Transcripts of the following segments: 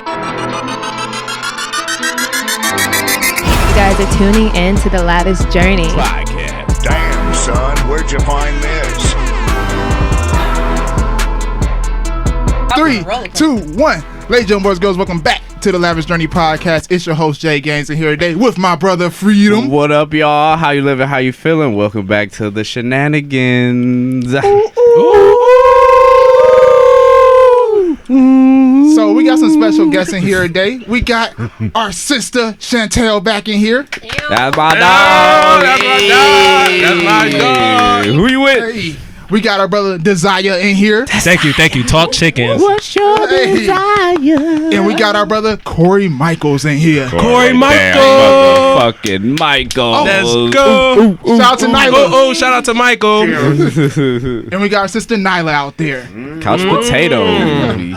You guys are tuning in to the Lavish Journey podcast. Damn, son, where'd you find this? 3, 2, 1. Ladies and gentlemen, boys and girls, welcome back to the Lavish Journey podcast. It's your host, Jay Gaines, and here today with my brother, Freedom. What up, y'all? How you living? How you feeling? Welcome back to the Shenanigans. So we got some special guests in here today. We got our sister, Chantel, back in here. That's my dog. That's my dog. Who you with? Hey. We got our brother, Desire, in here. Thank you. Talk chickens. What's your desire? And we got our brother, Corey Michaels, in here. Corey Michael. Motherfucking Michael. Let's go. Shout out to Nyla. Oh, shout out to Michael. And we got our sister, Nyla, out there. Couch potato.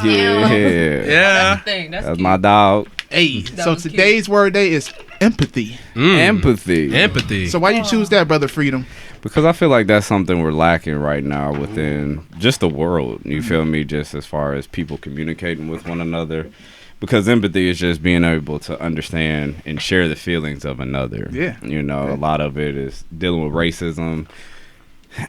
Yeah. That's my dog. Hey, so today's word day is empathy. Empathy. So why you choose that, brother Freedom? Because I feel like that's something we're lacking right now within just the world. You feel me? Just as far as people communicating with one another. Because empathy is just being able to understand and share the feelings of another. Yeah. You know, a lot of it is dealing with racism.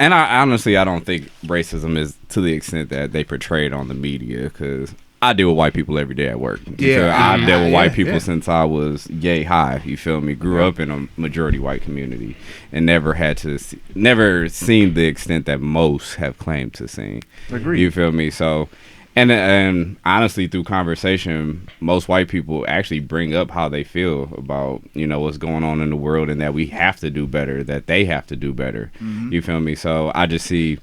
And I honestly don't think racism is to the extent that they portray it on the media, because I deal with white people every day at work. I've dealt with white people since I was yay high. You feel me? Grew up in a majority white community and never seen the extent that most have claimed to see. Agreed. You feel me? So, and honestly, through conversation, most white people actually bring up how they feel about, you know, what's going on in the world, and that we have to do better, that they have to do better. Mm-hmm. You feel me? So I just see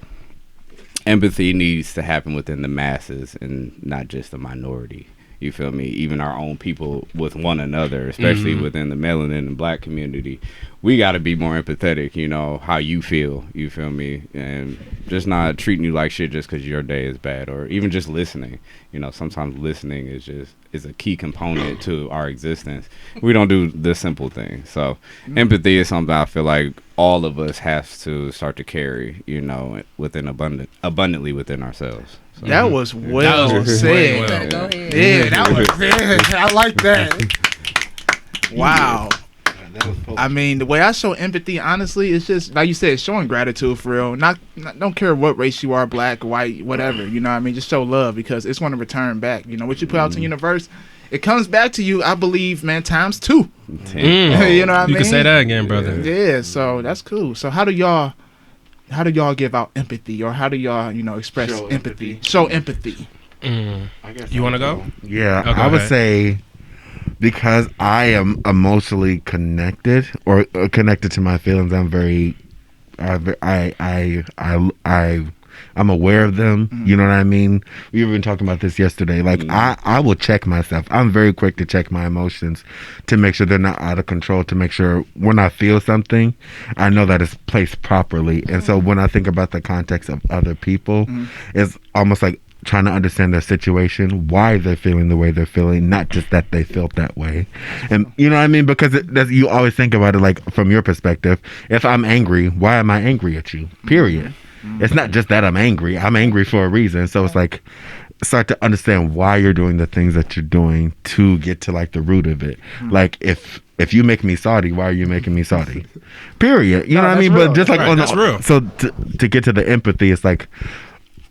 empathy needs to happen within the masses and not just the minority. You feel me? Even our own people with one another, especially within the melanin and black community, we got to be more empathetic, you know, how you feel, you feel me? And just not treating you like shit just because your day is bad, or even just listening. You know, sometimes listening is a key component to our existence. We don't do the simple thing. So empathy is something I feel like all of us have to start to carry, you know, within abundantly within ourselves. So. That was well said. Yeah, that was I like that. Wow. I mean, the way I show empathy, honestly, it's just like you said, showing gratitude for real. Not don't care what race you are, black, white, whatever. You know what I mean? Just show love, because it's going to return back. You know, what you put out to the universe, it comes back to you, I believe, man, times 2. You know what I mean? You can say that again, brother. Yeah, so that's cool. So how do y'all give out empathy, or how do y'all, you know, express empathy? Show empathy. I guess you want to go? Yeah, I would say, because I am emotionally connected, or connected to my feelings, I'm very, I'm aware of them. You know what I mean? We were even talking about this yesterday. Like, I will check myself. I'm very quick to check my emotions to make sure they're not out of control, to make sure when I feel something, I know that it's placed properly. And so when I think about the context of other people, it's almost like trying to understand their situation, why they're feeling the way they're feeling, not just that they felt that way. And you know what I mean? Because you always think about it like from your perspective. If I'm angry, why am I angry at you? Period. It's not just that I'm angry for a reason. So it's like, start to understand why you're doing the things that you're doing to get to like the root of it. Like, if you make me salty, why are you making me salty? Period. You know what I mean? Real. But just like that's real. So to get to the empathy, it's like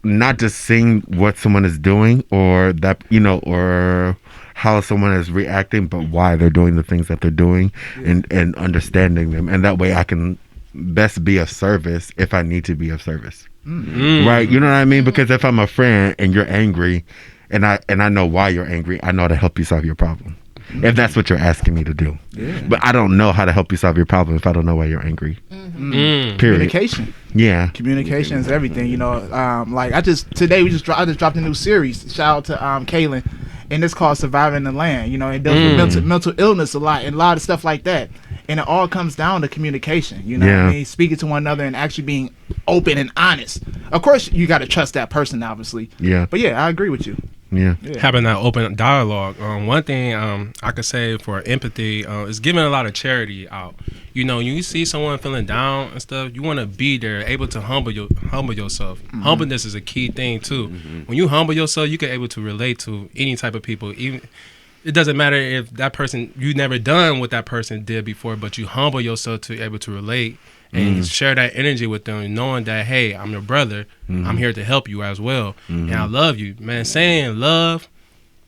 not just seeing what someone is doing, or that, you know, or how someone is reacting, but why they're doing the things that they're doing, and understanding them. And that way I can best be of service if I need to be of service. Right? You know what I mean? Because if I'm a friend and you're angry, and I know why you're angry, I know how to help you solve your problem. If that's what you're asking me to do. Yeah. But I don't know how to help you solve your problem if I don't know why you're angry. Period. Communication. Yeah. Communication is everything, you know. Like I just dropped a new series. Shout out to Kaylin. And it's called Surviving the Land. You know, it deals with mental illness a lot, and a lot of stuff like that. And it all comes down to communication, you know what I mean? Speaking to one another and actually being open and honest. Of course, you got to trust that person, obviously. Yeah. But yeah, I agree with you. Yeah. Having that open dialogue. One thing I could say for empathy is giving a lot of charity out. You know, you see someone feeling down and stuff, you want to be there, able to humble yourself. Humbleness is a key thing too. When you humble yourself, you can able to relate to any type of people. Even it doesn't matter if that person, you never done what that person did before, but you humble yourself to be able to relate and share that energy with them, knowing that, hey, I'm your brother. I'm here to help you as well. And I love you. Man, saying love,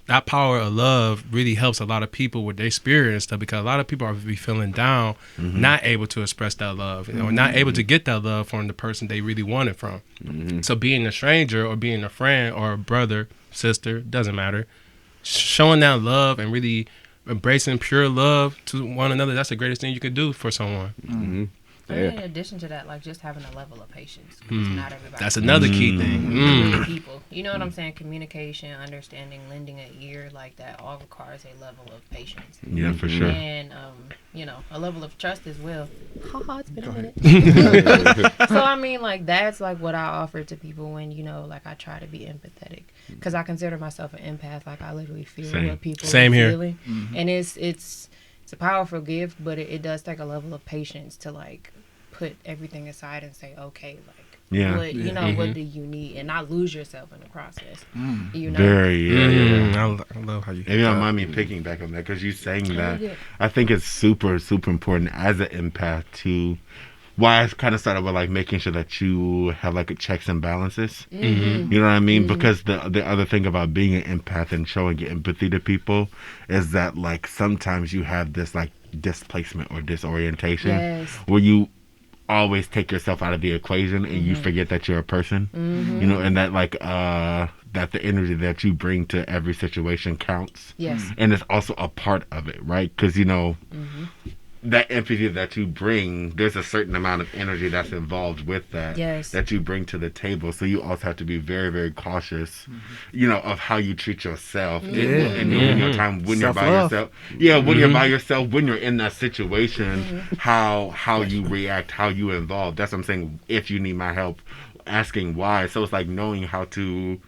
that power of love really helps a lot of people with their spirit and stuff, because a lot of people are be feeling down, not able to express that love, or not able to get that love from the person they really want it from. So being a stranger or being a friend or a brother, sister, doesn't matter, showing that love and really embracing pure love to one another, that's the greatest thing you can do for someone. In addition to that, like just having a level of patience. Not everybody. That's another key thing. Really people. You know what I'm saying? Communication, understanding, lending an ear, like that all requires a level of patience. Yeah, for sure. And, you know, a level of trust as well. Haha, it's been a minute. So, I mean, like, that's like what I offer to people when, you know, like I try to be empathetic. Because I consider myself an empath. Like, I literally feel what people are feeling. And it's a powerful gift, but it does take a level of patience to, like, put everything aside and say, okay, like, what, you know, what do you need, and not lose yourself in the process. You know, I love how you. If you don't mind me picking back on that, because you saying that, I think it's super, super important as an empath to. Why I kind of started with like making sure that you have like checks and balances. You know what I mean? Because the other thing about being an empath and showing empathy to people is that like sometimes you have this like displacement or disorientation where you always take yourself out of the equation and you forget that you're a person. You know, and that like that the energy that you bring to every situation counts. And it's also a part of it, right? Because you know. That empathy that you bring, there's a certain amount of energy that's involved with that that you bring to the table. So you also have to be very, very cautious, you know, of how you treat yourself in your time when you're by yourself. Yeah, when you're by yourself, when you're in that situation, how you react, how you involve. That's what I'm saying. If you need my help, asking why. So it's like knowing how to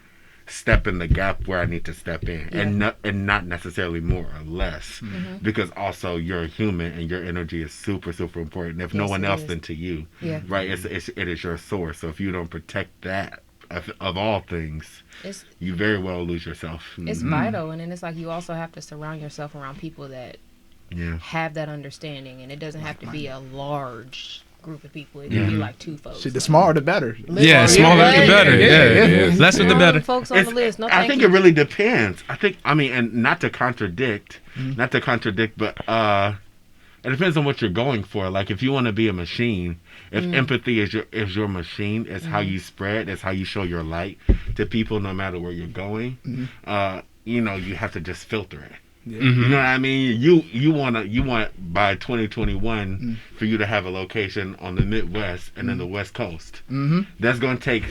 step in the gap where I need to step in, and not necessarily more or less, because also you're human and your energy is super, super important. If no one else, then to you, right? It is your source. So if you don't protect that, of all things, you very well lose yourself. It's vital, and then it's like you also have to surround yourself around people that have that understanding, and it doesn't have to be a large group of people. It can be like two folks. The smaller the better. Yeah, smaller the better. Yeah. Less the better. Folks on the list. No, I think it really depends. And not to contradict, but it depends on what you're going for. Like if you want to be a machine, if empathy is your machine, it's how you spread, it's how you show your light to people no matter where you're going. You know, you have to just filter it. You know what I mean? You want by 2021 for you to have a location on the Midwest and then the West Coast. That's going to take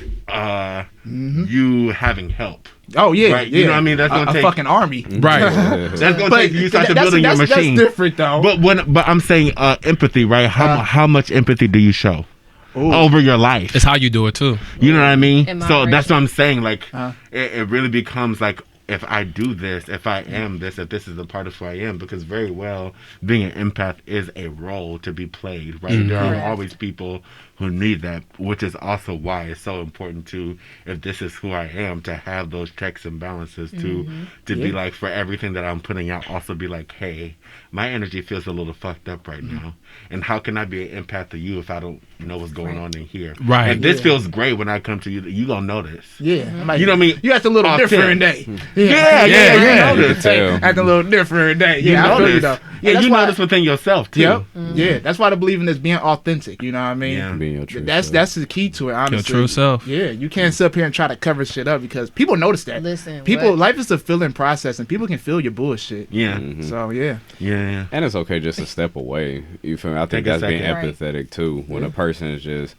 you having help. Oh yeah, right? You know what I mean? That's going to take a fucking army, right? That's going to take you start to building your machine. That's different though. But I'm saying empathy, right? How much empathy do you show? Over your life? It's how you do it too. You know what I mean? So that's what I'm saying. Like it really becomes like, if I do this, if I am this, if this is a part of who I am, because very well, being an empath is a role to be played, right? There are always people who need that, which is also why it's so important to, if this is who I am, to have those checks and balances to be like, for everything that I'm putting out, also be like, hey, my energy feels a little fucked up right now, and how can I be an empath to you if I don't know what's going on in here? Right. And this feels great when I come to you. You gonna notice. Yeah. Like, you know what I mean? You act a little different today. Yeah. Act a little different today. Yeah, I feel you though. Yeah, you notice within yourself too. Yep. Yeah, that's why I believe in this being authentic. You know what I mean? Yeah. Being your true That's the key to it. Honestly, your true self. Yeah, you can't sit up here and try to cover shit up because people notice that. Listen, life is a feeling process, and people can feel your bullshit. Yeah. So yeah. And it's okay just to step away. You feel me? I think Take a that's being second. empathetic too. When a person is just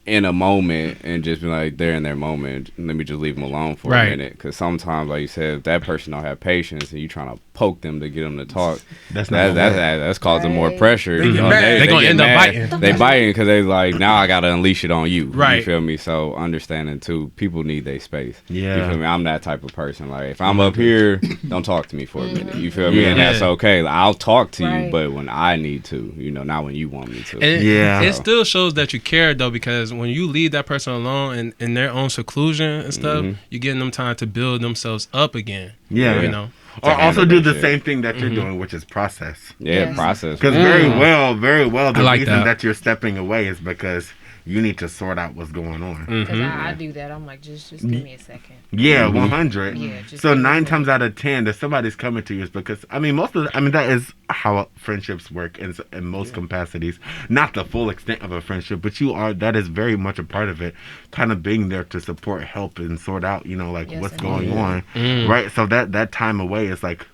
in a moment and just be like, they're in their moment. Let me just leave them alone for a minute. Because sometimes, like you said, if that person don't have patience and you trying to poke them to get them to talk, that's causing more pressure. They They're going to end up biting. They biting because they like, now I got to unleash it on you. Right. You feel me? So understanding, too, people need their space. Yeah. You feel me? I'm that type of person. Like, if I'm up here, don't talk to me for a minute. You feel me? And that's okay. Like, I'll talk to you, but when I need to, not when you want me to. And it still shows that you care, though, because when you leave that person alone and in their own seclusion and stuff, you're giving them time to build themselves up again. Yeah. Or also do the same thing that you're doing, which is process. Process. Because very well, the reason that you're stepping away is because you need to sort out what's going on. Because I do that. I'm like, just give me a second. Yeah, 100. Yeah, so 9 times out of 10, if somebody's coming to you, is because that is how friendships work in most capacities. Not the full extent of a friendship, but that is very much a part of it. Kind of being there to support, help, and sort out, what's going on, right? So that time away is like,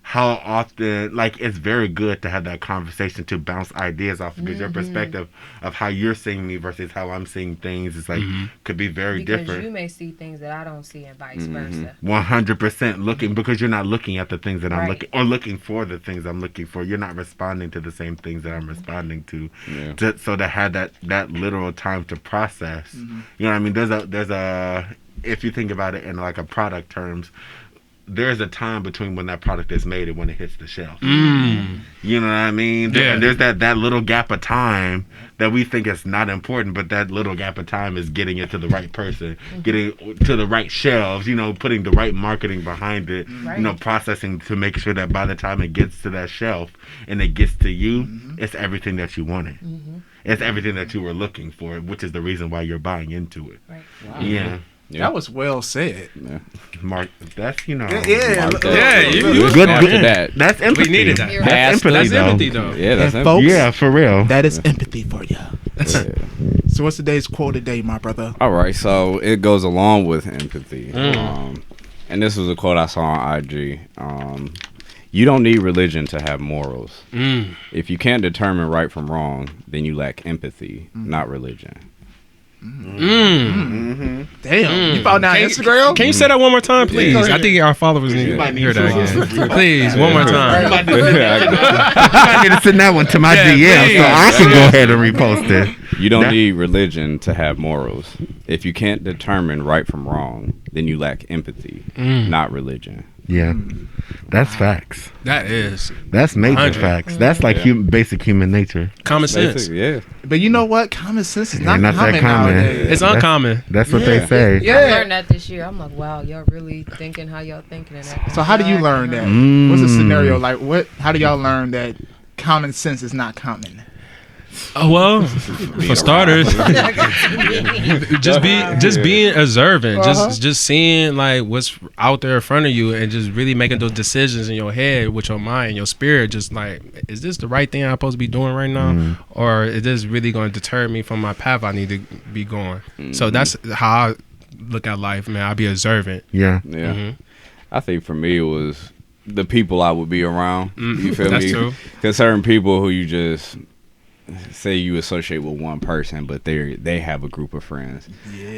how often, it's very good to have that conversation to bounce ideas off, because your perspective of how you're seeing me versus how I'm seeing things is could be very different. Because you may see things that I don't see and vice versa. 100% looking, because you're not looking at the things that I'm looking for the things I'm looking for. You're not responding to the same things that I'm responding to. So to have that literal time to process, you know what I mean? There's a if you think about it in like a product terms, there's a time between when that product is made and when it hits the shelf. You know what I mean? Yeah. And there's that little gap of time that we think is not important, but that little gap of time is getting it to the right person, getting to the right shelves, putting the right marketing behind it, processing to make sure that by the time it gets to that shelf and it gets to you, it's everything that you wanted. It's everything that you were looking for, which is the reason why you're buying into it. Right. Wow. Yeah. That was well said. Mark, that's, you good. That's empathy. We needed that. That's empathy, though. Yeah, that's empathy. Folks, yeah, for real. That is empathy for you. So what's today's quote today, my brother? All right, so it goes along with empathy. And this was a quote I saw on IG. You don't need religion to have morals. If you can't determine right from wrong, then you lack empathy, not religion. Damn, you found that on Instagram? Can you say that one more time, please? I think our followers need to hear that again. Please, one more time. I need to send that one to my DM so I can go ahead and repost it. You don't need religion to have morals. If you can't determine right from wrong, then you lack empathy, not religion. Yeah, that's facts. That's major facts. That's like basic human nature. Common sense. But you know what? Common sense is not that common nowadays. It's uncommon. That's what they say. I learned that this year. I'm like, wow, y'all really thinking how y'all thinking and that. So how do you learn that? What's the scenario like? How do y'all learn that common sense is not common? Well, for starters, just being observant, just seeing like what's out there in front of you, and just really making those decisions in your head with your mind, your spirit. Just like, is this the right thing I'm supposed to be doing right now, or is this really going to deter me from my path I need to be going? So that's how I look at life, man. I'll be observant. Yeah. I think for me it was the people I would be around. You feel That's me? true. Because certain people who you just say you associate with one person, but they have a group of friends.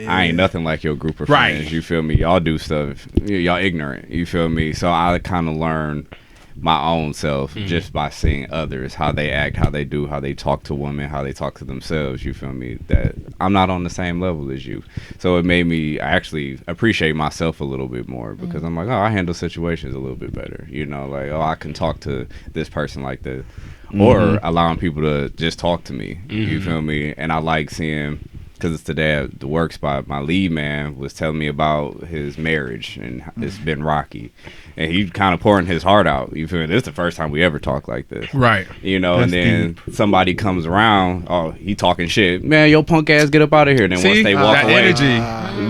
I ain't nothing like your group of friends. You feel me? Y'all do stuff. Y'all ignorant. You feel me? So I kind of learned my own self just by seeing others, how they act, how they do, how they talk to women, how they talk to themselves. You feel me? That I'm not on the same level as you. So it made me actually appreciate myself a little bit more, because I'm like, oh, I handle situations a little bit better. Like, oh, I can talk to this person like this. Or allowing people to just talk to me. You feel me? And I like seeing, because it's today at the work spot, my lead man was telling me about his marriage, and it's been rocky. And he kind of pouring his heart out. You feel me? This is the first time we ever talk like this. Right. And then somebody comes around, oh, he talking shit. Man, yo punk ass, get up out of here. And then once they walk away. Energy.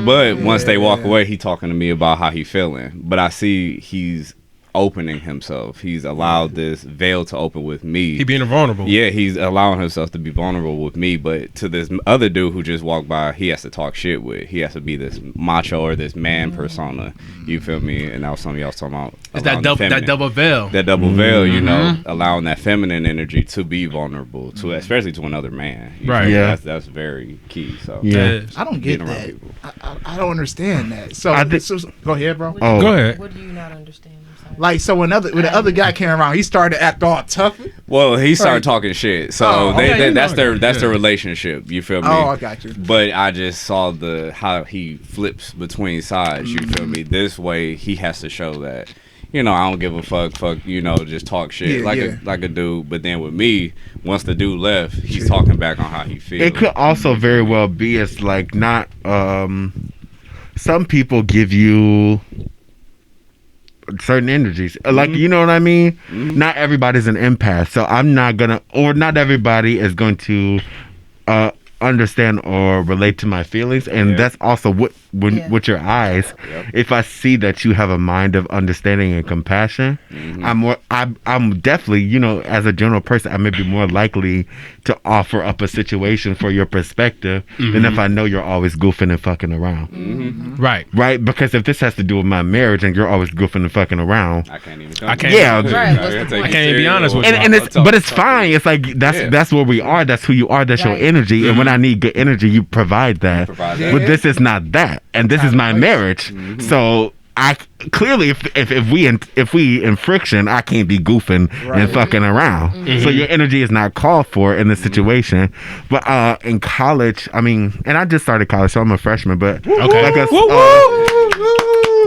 But once they walk away, he talking to me about how he feeling. But I see he's opening himself. He's allowed this veil to open with me. He being vulnerable. Yeah, he's allowing himself to be vulnerable with me. But to this other dude who just walked by, he has to talk shit with. He has to be this macho or this man persona. You feel me? And that was something y'all was talking about. It's that double veil. That double veil, you know, allowing that feminine energy to be vulnerable to, especially to another man. You Right. feel me? Yeah. That's very key. So Yeah. I don't get Getting around that. people. I don't understand that. So, I think- go ahead, bro. Oh. Go ahead. What do you not understand? I'm sorry. Like, so when the other guy came around, he started to act all tough. Well, he started Right. talking shit. So Oh, okay, that's you know their relationship. You feel me? Oh, I got you. But I just saw how he flips between sides. You feel me? This way, he has to show that, you know, I don't give a fuck, you know, just talk shit Yeah, like a dude. But then with me, once the dude left, he's talking back on how he feels. It could also very well be it's like not some people give you certain energies. Like, you know what I mean? Not everybody's an empath. So I'm not gonna, or not everybody is going to understand or relate to my feelings. And that's also with your eyes. Yep. If I see that you have a mind of understanding and compassion, I'm definitely, you know, as a general person, I may be more likely to offer up a situation for your perspective than if I know you're always goofing and fucking around. Right. Right? Because if this has to do with my marriage and you're always goofing and fucking around, I can't even. Yeah. Right, what's the I can't even be honest with you. and it's fine. It's like that's where we are. That's who you are. That's your Right. energy. And when I need good energy, you provide that. Provide that. But this is not that, and this is my marriage. So I clearly, if we in friction, I can't be goofing and fucking around. So your energy is not called for in this situation. But in college, I mean, and I just started college, so I'm a freshman. But Okay.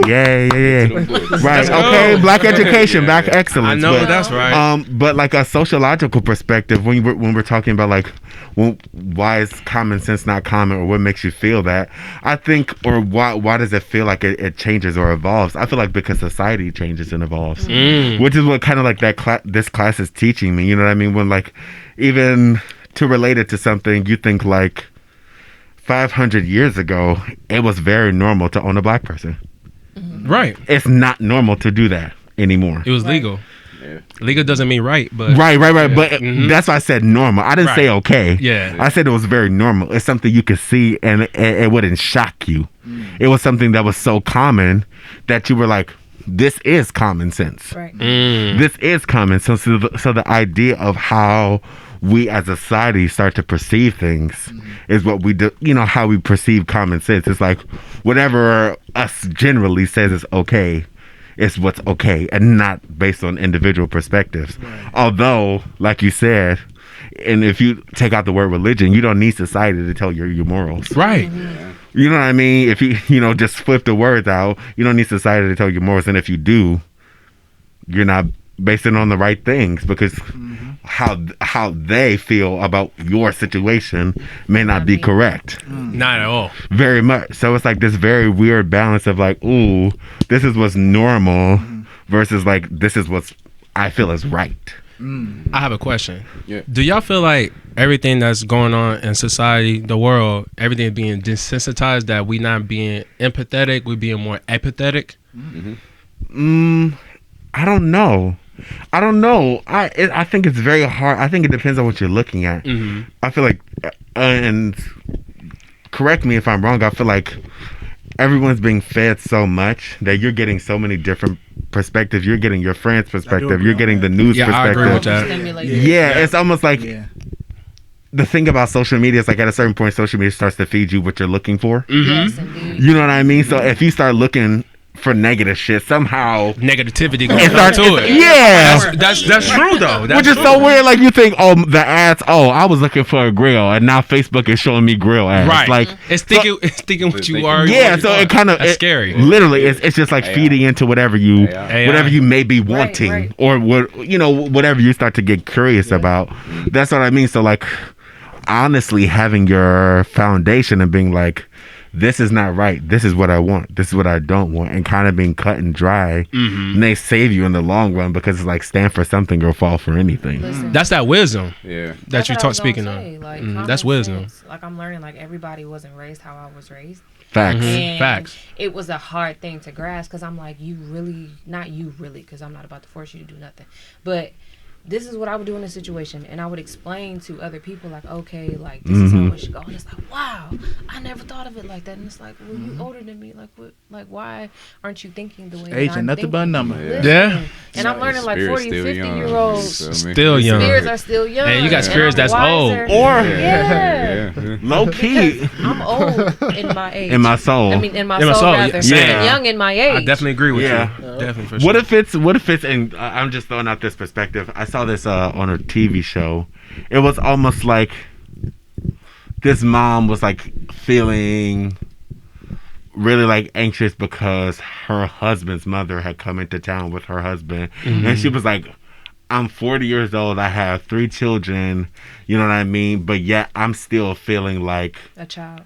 yeah. Right. Okay. Black education, black excellence. I know but, that's right. But like a sociological perspective, when we're talking about like, why is common sense not common, or what makes you feel that? I think, or why does it feel like it changes or evolves? I feel like because society changes and evolves, which is what kind of like this class is teaching me. You know what I mean? When like, even to relate it to something, you think like 500 years ago, it was very normal to own a black person. Right. It's not normal to do that anymore. It was legal. Yeah. Legal doesn't mean right, but Right. But that's why I said normal. I didn't say okay. Yeah. I said it was very normal. It's something you could see and it wouldn't shock you. It was something that was so common that you were like, this is common sense. Right. This is common sense. So the idea of how we as a society start to perceive things is what we do. You know, how we perceive common sense. It's like whatever us generally says is okay, it's what's okay, and not based on individual perspectives. Although, like you said, and if you take out the word religion, you don't need society to tell your morals. right. You know what I mean? If you know, just flip the words out, you don't need society to tell you morals. And if you do, you're not basing on the right things, because how they feel about your situation may not be correct. Not at all. Very much. So it's like this very weird balance of like, ooh, this is what's normal versus like, this is what's I feel is right. I have a question. Yeah. Do y'all feel like everything that's going on in society, the world, everything being desensitized, that we not being empathetic, we being more apathetic? I don't know. I think it's very hard. I think it depends on what you're looking at. I feel like, and correct me if I'm wrong, I feel like everyone's being fed so much that you're getting so many different perspectives. You're getting your friend's perspective. You're getting the news Yeah, I perspective. agree with that. Stimulated. Yeah, it's almost like the thing about social media is like at a certain point, social media starts to feed you what you're looking for. Yes, indeed. You know what I mean? So if you start looking for negative shit, somehow Negativity goes it starts to it. Yeah. That's true though. That's Which is true. so weird. Like you think, the ads. Oh, I was looking for a grill, and now Facebook is showing me grill ads. Right. Like, it's thinking what you are. yeah. So it kind of That's scary. Literally, it's just like feeding into whatever you may be wanting, right. or whatever you start to get curious about. That's what I mean. So like, honestly, having your foundation and being like, this is not right. This is what I want. This is what I don't want. And kind of being cut and dry. And they save you in the long run, because it's like stand for something or fall for anything. Listen, That's that wisdom Yeah. that that's you what I talk was gonna speaking say. of. Like, That's common wisdom. sense. Like, I'm learning, like, everybody wasn't raised how I was raised. Facts. And Facts. it was a hard thing to grasp because I'm like, not you really, because I'm not about to force you to do nothing. But this is what I would do in this situation. And I would explain to other people, like, okay, like, this is how it should go. And it's like, wow, I never thought of it like that. And it's like, well, you older than me. Like, what? Like, why aren't you thinking the way Age that I'm ain't nothing thinking? but a number. Listen. Yeah. And I'm learning like Spirit's 40, still 50 young, year olds. you feel me? Still young. Spirits are still young. And you got spirits I'm that's old. wiser. Or Yeah. low key Because I'm old in my age. in my soul. I mean, in my In my soul, soul, rather. yeah. And young in my age. I definitely agree with Yeah. you. Definitely for sure. What if it's and I'm just throwing out this perspective. I saw this on a TV show. It was almost like this mom was like feeling really like anxious because her husband's mother had come into town with her husband, and she was like, I'm 40 years old, I have 3 children, you know what I mean, but yet I'm still feeling like A child.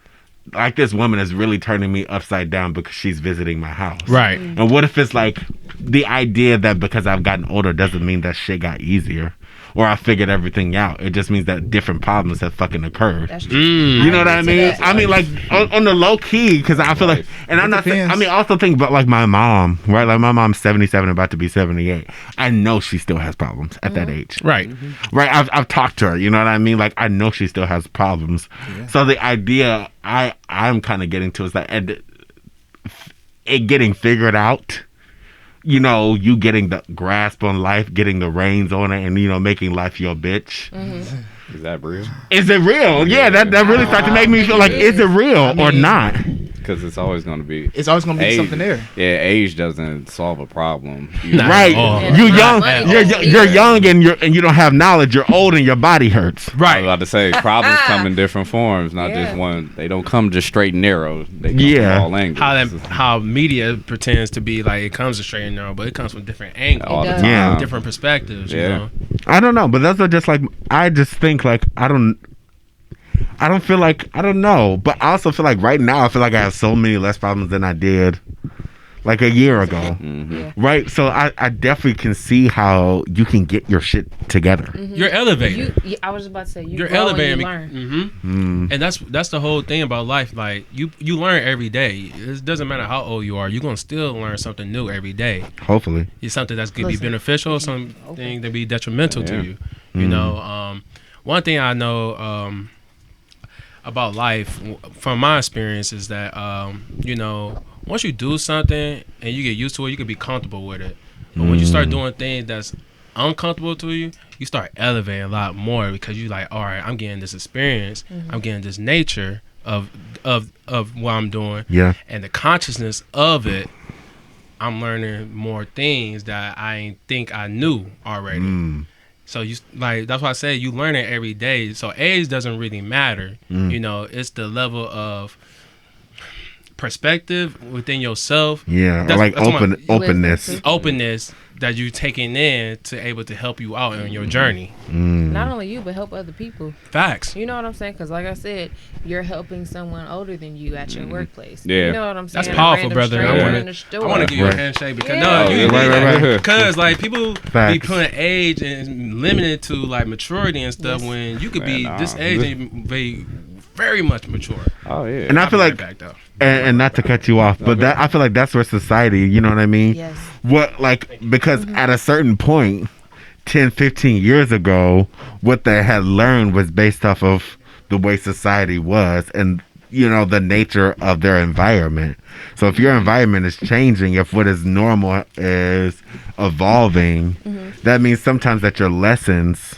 this woman is really turning me upside down because she's visiting my house. Right. And what if it's like the idea that because I've gotten older doesn't mean that shit got easier or I figured everything out. It just means that different problems have fucking occurred. That's true. You know what I agree to mean? that. I mean, like on the low key, because I feel like, and I'm not saying. depends. I mean, also think about like my mom, right? Like my mom's 77, about to be 78. I know she still has problems at that age, Right. right? I've talked to her. You know what I mean? Like I know she still has problems. So the idea I'm kind of getting to is that it getting figured out. You know, you getting the grasp on life, getting the reins on it, and you know, making life your bitch. Is that real? Is it real? Yeah, that really started to make me feel like, is it real or not? Because it's always going to be. It's always gonna be age, something there. Yeah, age doesn't solve a problem. Right? Oh. And You're it's young. not money. You're young, and you don't have knowledge. You're old, and your body hurts. I was Right. about to say problems come in different forms, not Yeah. just one. They don't come just straight and narrow. They come Yeah. from all angles. How media pretends to be like it comes to straight and narrow, but it comes from different angles, all the does. time. Yeah. different perspectives. You Yeah. know? I don't know, but those are just like I just think like I don't feel like I don't know, but I also feel like right now I feel like I have so many less problems than I did like a year ago. Yeah. Right? So I definitely can see how you can get your shit together. You're elevating. I was about to say, you You're grow and you elevating. learn. And that's the whole thing about life. Like you learn every day. It doesn't matter how old you are. You're gonna still learn something new every day. Hopefully. It's something that's gonna be Listen. beneficial, or something that be detrimental to Yeah. you. You know, one thing I know about life from my experience is that you know, once you do something and you get used to it, you can be comfortable with it. But when you start doing things that's uncomfortable to you, you start elevating a lot more because you like, all right, I'm getting this experience, I'm getting this nature of what I'm doing, Yeah. and the consciousness of it. I'm learning more things that I ain't think I knew already. So you like that's why I say you learn it every day. So age doesn't really matter. You know, it's the level of perspective within yourself. Yeah. Or That's- like that's what openness. openness that you taking in to able to help you out on your journey. Not only you, but help other people. Facts. You know what I'm saying? Because like I said, you're helping someone older than you at your workplace. Yeah. You know what I'm saying? That's A powerful, random brother. stranger I in the store. I want to give you a Right. handshake because Yeah. no, you Right. because like people be Facts. putting age and limited to like maturity and stuff Yes. when you could Man, be nah. this age and be very much mature. Oh yeah. And I I'll feel be like right back though. and not to cut you off, but that I feel like that's where society, you know what I mean? Yes. What like because at a certain point 10, 15 years ago, what they had learned was based off of the way society was and you know the nature of their environment. So if your environment is changing, if what is normal is evolving, that means sometimes that your lessons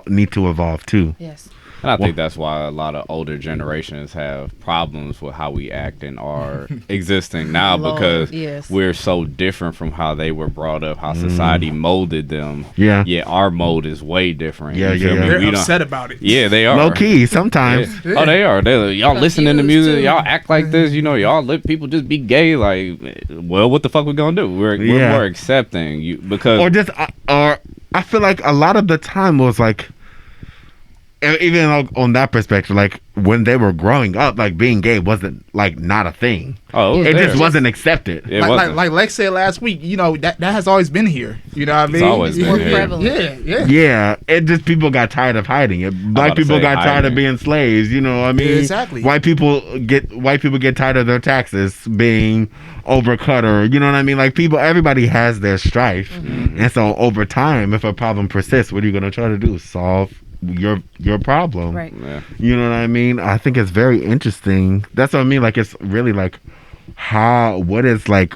need to evolve too. Yes. And I think that's why a lot of older generations have problems with how we act and are existing now Lord, because yes. we're so different from how they were brought up, how society molded them. Yeah. Yet our mold is way different. Yeah, You feel yeah, me? yeah. They're We don't- upset about it. Yeah, they are. Low key sometimes. Yeah. Oh, they are. They're like, y'all listening to Confused, music. too. Y'all act like this. You know, y'all let people just be gay. Like, well, what the fuck we gonna do? We're Yeah. more accepting you because Or just or I feel like a lot of the time was like even on that perspective, like when they were growing up, like being gay wasn't like not a thing. Oh, It there. just wasn't accepted. It like, wasn't. like Lex said last week, you know, that has always been here. You know what I mean? always been More here. prevalent. Yeah. Yeah, it just people got tired of hiding it. Black about to people say got tired of hiding. being slaves. You know what I mean? Yeah, exactly. White people get tired of their taxes being overcut, or you know what I mean? Like everybody has their strife, and so over time, if a problem persists, what are you going to try to do? Solve your problem, Right. Yeah. You know what I mean? I think it's very interesting. That's what I mean. Like it's really like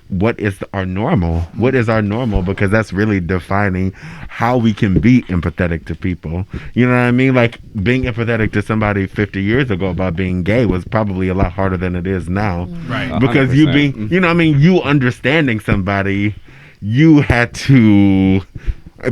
what is our normal? What is our normal? Because that's really defining how we can be empathetic to people. You know what I mean? Like being empathetic to somebody 50 years ago about being gay was probably a lot harder than it is now. Right. Because 100%. you know what I mean, you understanding somebody, you had to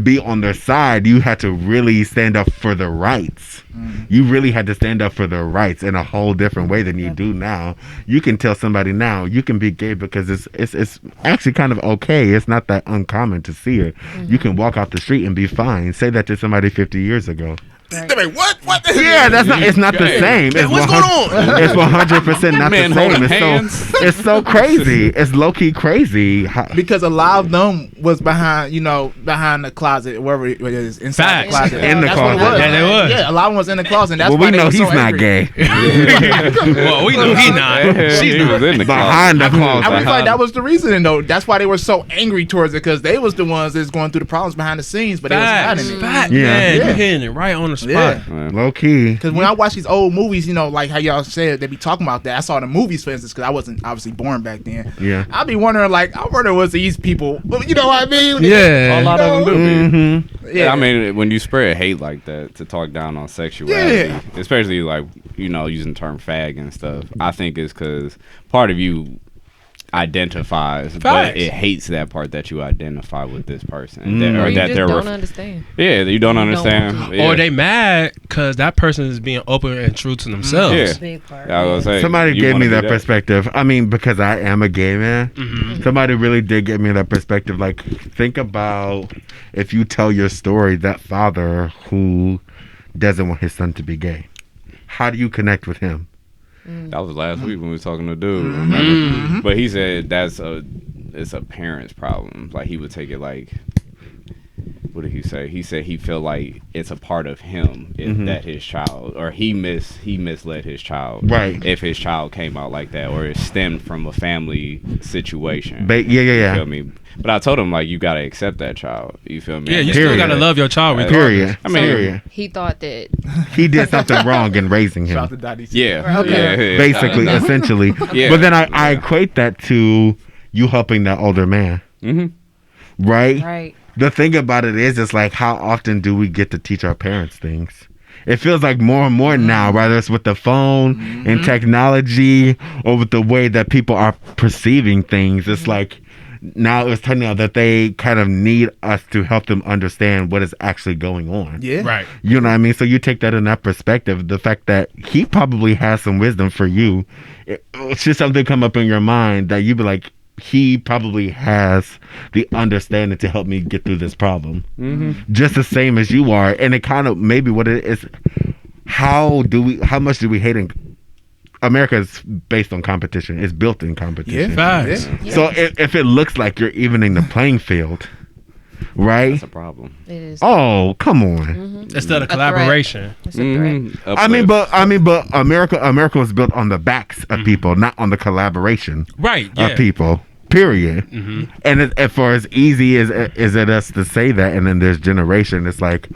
be on their side. You had to really stand up for their rights. You really had to stand up for their rights in a whole different way than you do now. You can tell somebody now you can be gay because it's actually kind of okay. It's not that uncommon to see it. You can walk out the street and be fine. Say that to somebody 50 years ago. Wait, what? Yeah, it's not the same. It's what's going on? It's 100% not Man the same. holding hands. It's so crazy. It's low key crazy. Because a lot of them was behind the closet, wherever it is, inside Facts. the closet. In the That's what it closet. was. Yeah, they was. Yeah, a lot of them was in the closet. And that's Well, why we they know were so he's not angry. gay. Well, we know he not. She's He was not. in the Behind the closet. I was like, that was the reason, though. That's why they were so angry towards it, because they was the ones that's going through the problems behind the scenes, but they was Facts. hiding it. Facts. Yeah. Man, Yeah. you hitting it right on the spot. Yeah. Low key. Because when I watch these old movies, you know, like how y'all said, they be talking about that. I saw the movies, for instance, because I wasn't obviously born back then. Yeah. I'd be wondering, like, I wonder what's these people, you know what I mean? Yeah. A lot of them do. Mm-hmm. Yeah. I mean, when you spread hate like that to talk down on sexuality, Yeah. especially like, you know, using the term fag and stuff, I think it's because part of you identifies, but Facts. it hates that part that you identify with this person, Mm. or Or you that just they're don't understand. yeah, you don't You don't understand, want yeah. Or they mad because that person is being open and true to themselves. Yeah. Big part. I was gonna say, Somebody you gave wanna me do that perspective. I mean, because I am a gay man, somebody really did give me that perspective. Like, think about if you tell your story, that father who doesn't want his son to be gay. How do you connect with him? That was last week when we was talking to dude, remember? But he said it's a parent's problem. Like he would take it like, what did he say? He said he feel like it's a part of him if that his child, or he misled his child, Right. If his child came out like that, or it stemmed from a family situation. Yeah. You feel me? But I told him, like, you gotta accept that child. You feel me? Yeah, you Period. still gotta love your child regardless. Period. I mean, Period. He thought that. He did something wrong in raising Shout out him. to Dottie. yeah, Okay. yeah, Basically, essentially. Yeah. But then I equate that to you helping that older man. Right? Right. The thing about it is, it's like, how often do we get to teach our parents things? It feels like more and more now, whether it's with the phone and technology or with the way that people are perceiving things. It's like now it's turning out that they kind of need us to help them understand what is actually going on. Yeah. Right. You know what I mean? So you take that in that perspective, the fact that he probably has some wisdom for you. Should something come up in your mind that you be like, he probably has the understanding to help me get through this problem. Just the same as you are. And it kind of maybe what it is, how much do we hate America is based on competition. It's built in competition. Facts. Yeah. So if it looks like you're evening the playing field, right? That's a problem. It is. Oh, come on. Instead of A threat. collaboration. It's a threat. I mean, but America was built on the backs of people, not on the collaboration Right. Yeah. of people. Period. And as far as easy as it is to say that, and then there's generation, it's like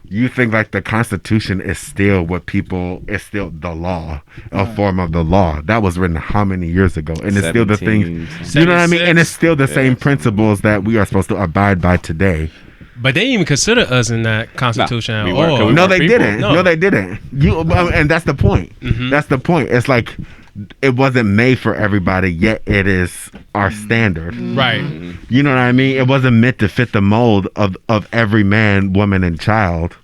you think like the Constitution is still is still the law, a form of the law that was written how many years ago, and it's still the thing. You know what I mean? And it's still the same principles that we are supposed to abide by today. But they didn't even consider us in that Constitution we at weren't, 'cause all. we No, weren't they people. didn't. No. No, they didn't. And that's the point. That's the point. It's like it wasn't made for everybody, yet it is our standard. Right. You know what I mean? It wasn't meant to fit the mold of every man, woman, and child,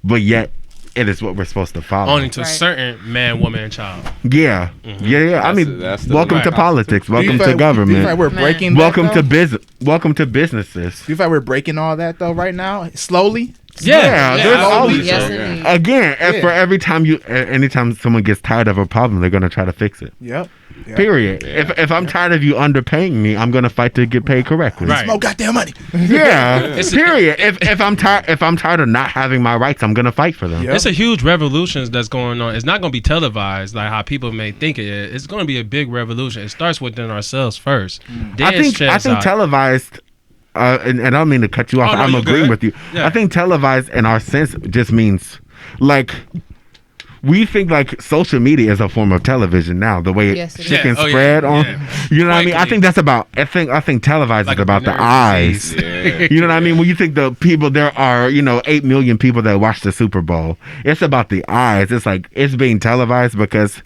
but yet it is what we're supposed to follow. Only to Right. certain man, woman, and child. Yeah. Yeah. I mean, That's the welcome right to politics. Do you Welcome feel to like- do you feel like government. we're breaking that, Welcome though? to business. Welcome to businesses. Do you feel like we're breaking all that though right now, slowly? There's always Yes, indeed. again. And for every time anytime someone gets tired of a problem, they're gonna try to fix it. Yep. Period. If I'm tired of you underpaying me, I'm gonna fight to get paid correctly. Right. Smoke goddamn money. Yeah. Period. If I'm tired of not having my rights, I'm gonna fight for them. Yep. It's a huge revolution that's going on. It's not going to be televised like how people may think it is. It's going to be a big revolution. It starts within ourselves first. I think televised. And I don't mean to cut you off. Oh, no, I'm you're agreeing good. with you. Yeah. I think televised in our sense just means like we think like social media is a form of television now. The way Yes, it shit can is. Oh, yeah. spread on, Yeah. you know what I mean. I Quickly. think that's about. I think televised Like is a about the nerve eyes. Yeah. You know what I mean? When you think the people, there are 8 million people that watch the Super Bowl. It's about the eyes. It's like it's being televised because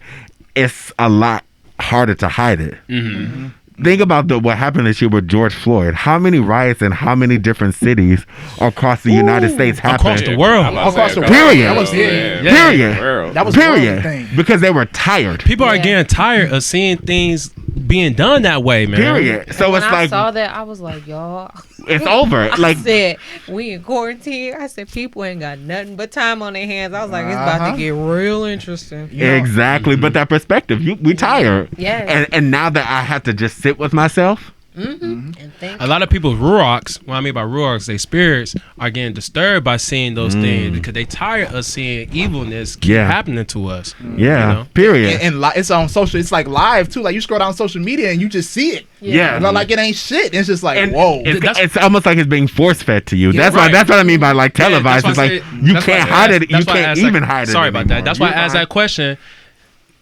it's a lot harder to hide it. Mm-hmm. Think about what happened this year with George Floyd. How many riots in how many different cities across the United States happened? Across the world. I'm about to say Across the Period. That was Period. World. That was the world Period. thing. Because they were tired. People are Yeah. getting tired of seeing things being done that way, man. Period. So When it's I like saw that, I was like, y'all. it's over. I Like said, we in quarantine. I said, people ain't got nothing but time on their hands. I was like, it's about to get real interesting. exactly. But that perspective, we tired. Yes. And now that I have to just sit with myself. And think. A lot of people's ruachs, what I mean by ruachs, they spirits are getting disturbed by seeing those things because they tired of seeing evilness keep happening to us. Yeah. You know? Period. And it's on social. It's like live too. Like you scroll down social media and you just see it. Yeah. You know, like it ain't shit. It's just like And whoa. it's almost like it's being force fed to you. Yeah, that's right. why. That's what I mean by like Yeah, televised. that's It's why I like said- you that's can't why I hide asked- it. You that's why I can't asked even that- hide it. Sorry about anymore. that. That's why I You're asked fine. that question.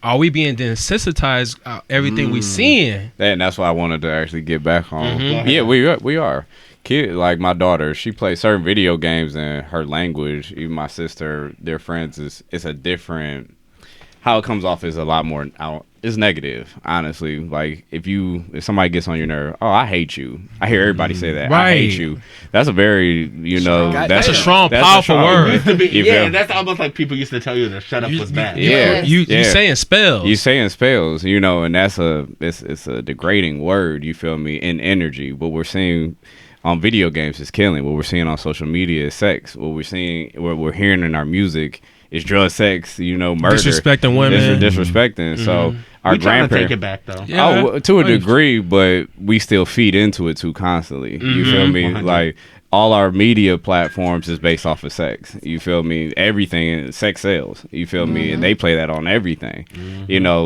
Are we being desensitized everything we seeing? And that's what I wanted to actually get back on. Mm-hmm. Yeah, we are. Kid, like my daughter, she plays certain video games and her language. Even my sister, their friends it's a different. How it comes off is a lot more. It's negative, honestly. Like if somebody gets on your nerve, oh, I hate you. I hear everybody say that. I hate Right. you. That's a very That's a strong, powerful word. Used to be, You yeah, feel- that's almost like people used to tell you that shut up was bad. Yeah, You yeah. saying spells. You saying spells, and that's it's a degrading word. You feel me? In energy, what we're seeing on video games is killing. What we're seeing on social media is sex. What we're hearing in our music is drug, sex. Murder, Disrespecting women. disrespecting. So our We trying to take grandparents. it back though. Yeah. To a degree, but we still feed into it too constantly. You feel me? 100. Like all our media platforms is based off of sex. You feel me? Everything, sex sells. You feel me? And they play that on everything.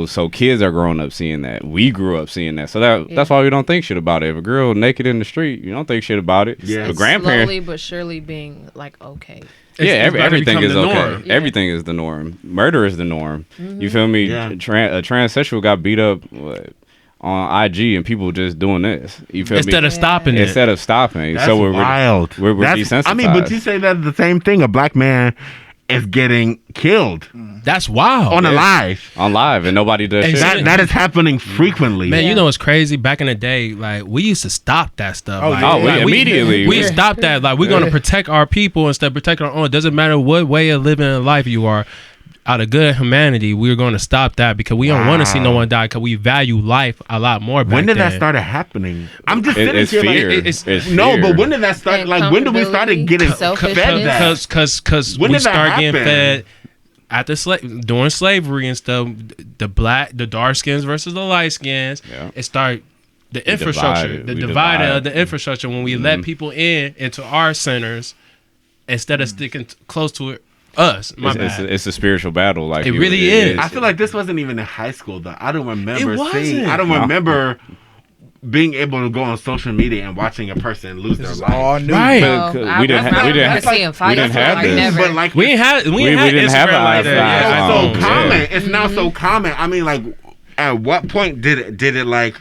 So kids are growing up seeing that. We grew up seeing that. So that's why we don't think shit about it. If a girl naked in the street, you don't think shit about it. Yeah. But grandparents. Slowly but surely being like, okay. Yeah, It's about to everything become is the okay. norm. Yeah. Everything is the norm. Murder is the norm. You feel me? Yeah. A transsexual got beat up on IG, and people just doing this. You feel Instead me? of stopping it. Instead of stopping. That's So we're wild. We're That's- desensitized. I mean, but you say that the same thing. A black man is getting killed That's wild. on a live. on live, and nobody does shit. That is happening frequently. Man, Yeah. you know what's crazy? Back in the day, like we used to stop that stuff. Oh, like, yeah. Oh, we like, immediately. we Yeah. stopped that. Like we're gonna protect our people instead of protect our own. It doesn't matter what way of living in life you are. Out of good humanity, we're going to stop that because we don't want to see no one die because we value life a lot more. Back When did that then. start happening? I'm just sitting It's here fear. like It's no, fear. but when did that start? And Like when did we start getting selfishness. fed that? Because When we did that start getting happen? fed after during slavery and stuff. The dark skins versus the light skins. Yeah. It started. The infrastructure, divided. the We divider divide. of the infrastructure when we let people into our centers instead of sticking close to us. My bad. It's a spiritual battle. Like It really is. I feel like this wasn't even in high school though. I don't remember It seeing. wasn't. I don't No. remember being able to go on social media and watching a person lose their It's life. all new. Right. No, We I didn't was have- we not didn't used to have- seeing fights. we didn't have like this. never. But like we didn't have we didn't have Instagram like a that. life. Yeah, it's I so know. common. Yeah. It's now so common. I mean, like, at what point did it like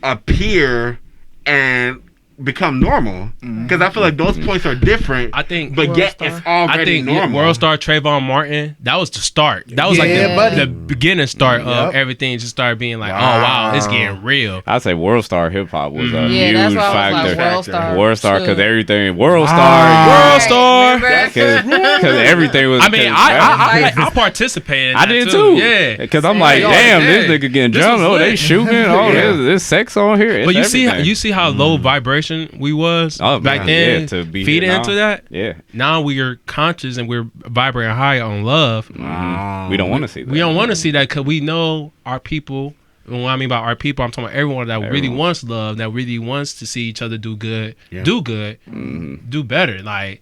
appear and become normal? Because I feel like those points are different. I think but yet World it's Star. already I think normal. World Star Trayvon Martin, that was the start. That was Yeah, like buddy. the beginning start of Yep. everything. Just started being like, Wow. oh wow, it's getting real. I'd say World Star Hip Hop was a Yeah, huge that's why I was factor. like World Star. World Star, because too. everything World Wow. Star, World Star. Remember? because everything was. I mean, I participated. In I that did too. Yeah, Because I'm like, Yeah. damn, Yeah. this nigga getting This jumped. was Oh, they lit. shooting. Oh, Yeah. there's sex on here. but It's you everything. see how low vibration vibration we was Oh, back man, then, yeah, to be feeding here now. into that. Yeah. Now we are conscious and we're vibrating high on love. Mhm. We don't want to see that. We don't want to see that because we know our people. And what I mean by our people, I'm talking about everyone that really wants love, that really wants to see each other do good, do better. Like,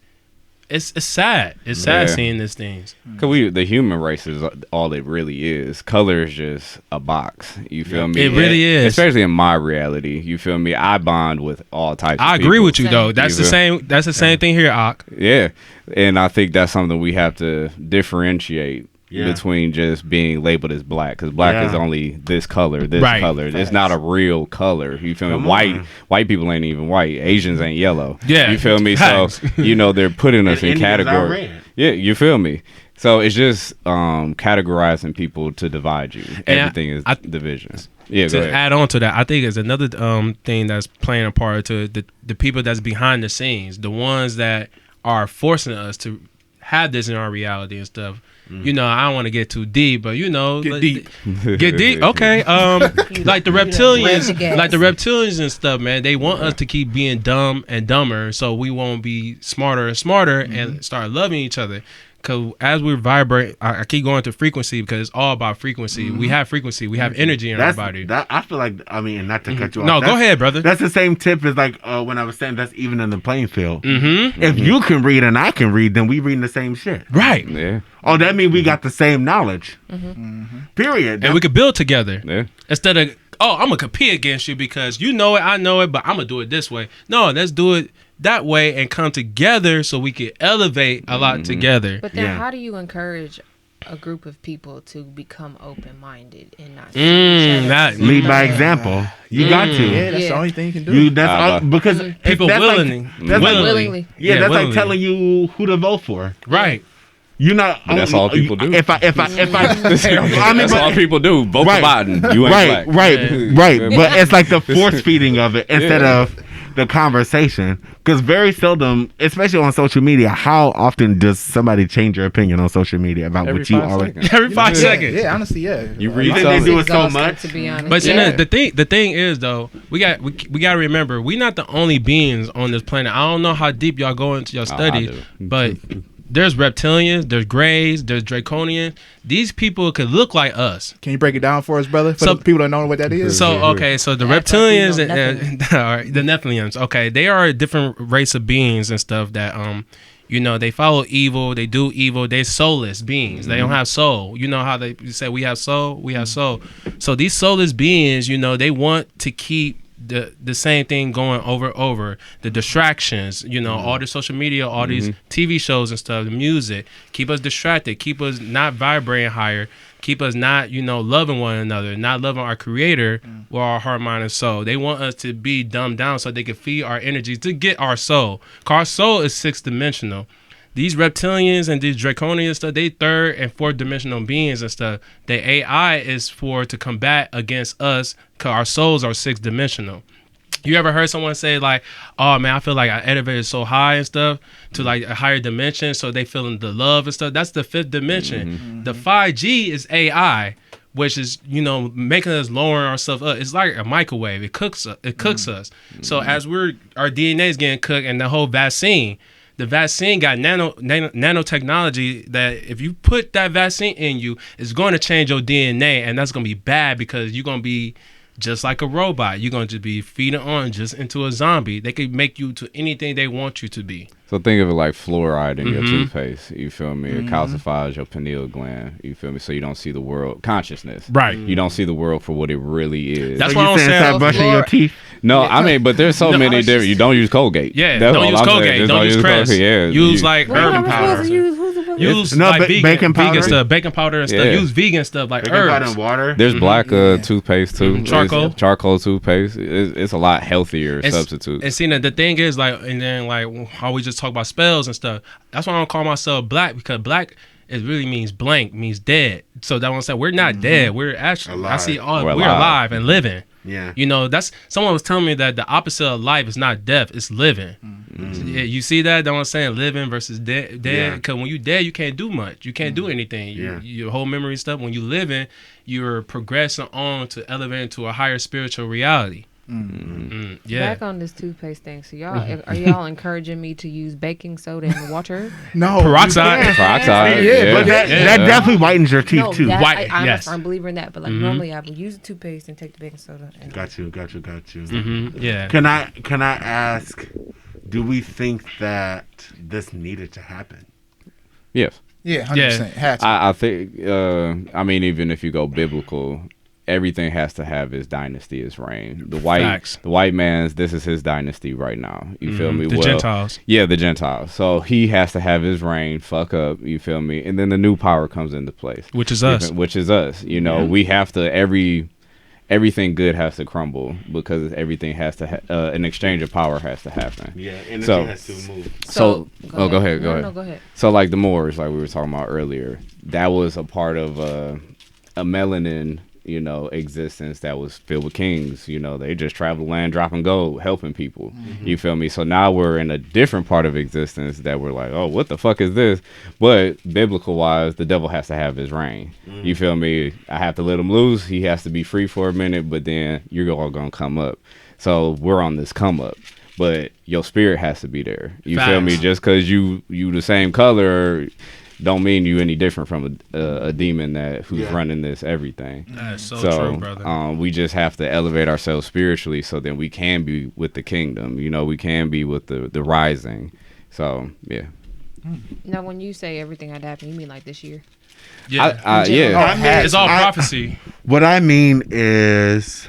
it's sad. It's sad seeing these things. Because the human race is all it really is. Color is just a box. You feel me? It really is. Especially in my reality. You feel me? I bond with all types of I people. agree with you, though. That's You the feel- same. That's the same thing here, Ak. Yeah. And I think that's something we have to differentiate between just being labeled as black. Because black is only this color, this color. It's not a real color. You feel me? White people ain't even white. Asians ain't yellow. Yeah. You feel me? Facts. So, they're putting us in Indians are categories. red. Yeah, you feel me? So it's just categorizing people to divide you. And Everything is division. Yeah, go To ahead. add on to that, I think it's another thing that's playing a part to the people that's behind the scenes, the ones that are forcing us to have this in our reality and stuff. I don't want to get too deep, but Get deep. Get deep. Okay. Like the reptilians and stuff, man. They want us to keep being dumb and dumber, so we won't be smarter and smarter and start loving each other. Because as we vibrate, I keep going to frequency because it's all about frequency. We have frequency. We have energy in our body. I feel like, not to cut you off. No, go ahead, brother. That's the same tip as like when I was saying that's even in the playing field. Mm-hmm. If you can read and I can read, then we reading the same shit. Right. Yeah. Oh, that means we got the same knowledge. Period. And we could build together. Yeah. Instead of, I'm going to compete against you because you know it, I know it, but I'm going to do it this way. No, let's do it that way and come together so we can elevate a lot together. But then how do you encourage a group of people to become open-minded and not see each other? Lead by example. You got to. Yeah, that's the only thing you can do. Because People that's willingly. Willingly. Yeah, that's willingly. like telling you who to vote for. Right. You're not. But that's all people do. If I That's all people do. Vote for Biden. You ain't black. Right. But it's like the force feeding of it instead of the conversation. Because very seldom, especially on social media, how often does somebody change your opinion on social media about Every what you 5 already? seconds. Every 5 seconds. Yeah, honestly, yeah. You read think they something. do it so Exhausting, much? to be honest. But Yeah. the thing is though, we got to remember we're not the only beings on this planet. I don't know how deep y'all go into your studies, do. but there's reptilians, there's grays, there's draconians. These people could look like us. Can you break it down for us, brother? For So- the people that don't know what that is. So okay, so the Act like we reptilians know and all right, the Nephilims. Okay, they are a different race of beings and stuff that they follow evil, they do evil, they're soulless beings. They don't have soul. You know how they say we have soul, we have soul. So these soulless beings, they want to keep the same thing going over. The distractions, all the social media, all these TV shows and stuff, the music, keep us distracted, keep us not vibrating higher, keep us not, loving one another, not loving our creator with our heart, mind, and soul. They want us to be dumbed down so they can feed our energy to get our soul. 'Cause our soul is 6-dimensional. These reptilians and these draconians stuff, they 3rd and 4th dimensional beings and stuff. The AI is to combat against us because our souls are 6-dimensional. You ever heard someone say like, oh man, I feel like I elevated so high and stuff to like a higher dimension, so they feeling the love and stuff? That's the 5th dimension. The 5G is AI, which is making us lower ourselves up. It's like a microwave. It cooks us. So as our DNA is getting cooked, and the whole vaccine. The vaccine got nanotechnology that if you put that vaccine in you, it's going to change your DNA, and that's going to be bad because you're going to be just like a robot. You're going to be feeding on just into a zombie. They could make you to anything they want you to be. So think of it like fluoride in your toothpaste. You feel me? It calcifies your pineal gland. You feel me? So you don't see the world consciousness. Right. You don't see the world for what it really is. That's So what you I'm saying saying. start brushing your teeth? No, I mean, but there's so many different. You don't use Colgate. Yeah, That's don't all use I'm saying. Colgate. Just Don't use Crest. Colgate. Yeah, Use like herb powder. Use No, like baking powder? vegan stuff, baking powder and stuff. Yeah. Use vegan stuff like Baking powder herbs. and water. There's black toothpaste too. Charcoal. It's charcoal toothpaste. It's a lot healthier substitute. And see, the thing is like, and then like how we just talk about spells and stuff. That's why I don't call myself black, because black it really means blank, means dead. So that one said we're not dead. We're actually Alive. I see We're we're alive and living. Yeah. That's someone was telling me that the opposite of life is not death, it's living. Yeah, you see that? That's what I'm saying, living versus dead. Yeah. Because when you dead, you can't do much. You can't do anything. Your whole memory stuff. When you living, you're progressing on to elevate into a higher spiritual reality. Yeah. Back on this toothpaste thing. So y'all are y'all encouraging me to use baking soda and water? No, Peroxide. Peroxide. Yeah, But that definitely whitens your teeth too. That, White, I'm yes. a firm believer in that. But like normally I would use the toothpaste and take the baking soda. And Got you. Yeah. Can I ask? Do we think that this needed to happen? Yes. Yeah, 100%. Had to. I think, I mean, even if you go biblical, everything has to have his dynasty, his reign. Facts. The white man's, this is his dynasty right now. You feel me? The Gentiles. Yeah, the Gentiles. So he has to have his reign, fuck up, you feel me? And then the new power comes into place. Which is us. Which is us. You know, we have to, everything good has to crumble because everything has to, an exchange of power has to happen. Yeah, energy So- has to move. So, go ahead. No, go ahead. So like the Moors, like we were talking about earlier, that was a part of a melanin, you know, existence that was filled with kings. You know, they just traveled land, dropping gold, helping people. You feel me? So now we're in a different part of existence that we're like, oh, what the fuck is this? But biblical wise, the devil has to have his reign. You feel me? I have to let him loose. He has to be free for a minute, but then you're all gonna come up. So we're on this come up. But your spirit has to be there. You feel me? Facts. Just because you the same color don't mean you any different from a demon who's running this everything. That's so true, So brother. we just have to elevate ourselves spiritually so then we can be with the kingdom. You know, we can be with the rising. So yeah. Now, when you say everything had to happen, you mean like this year? Yeah. Yeah. It's all prophecy. What I mean is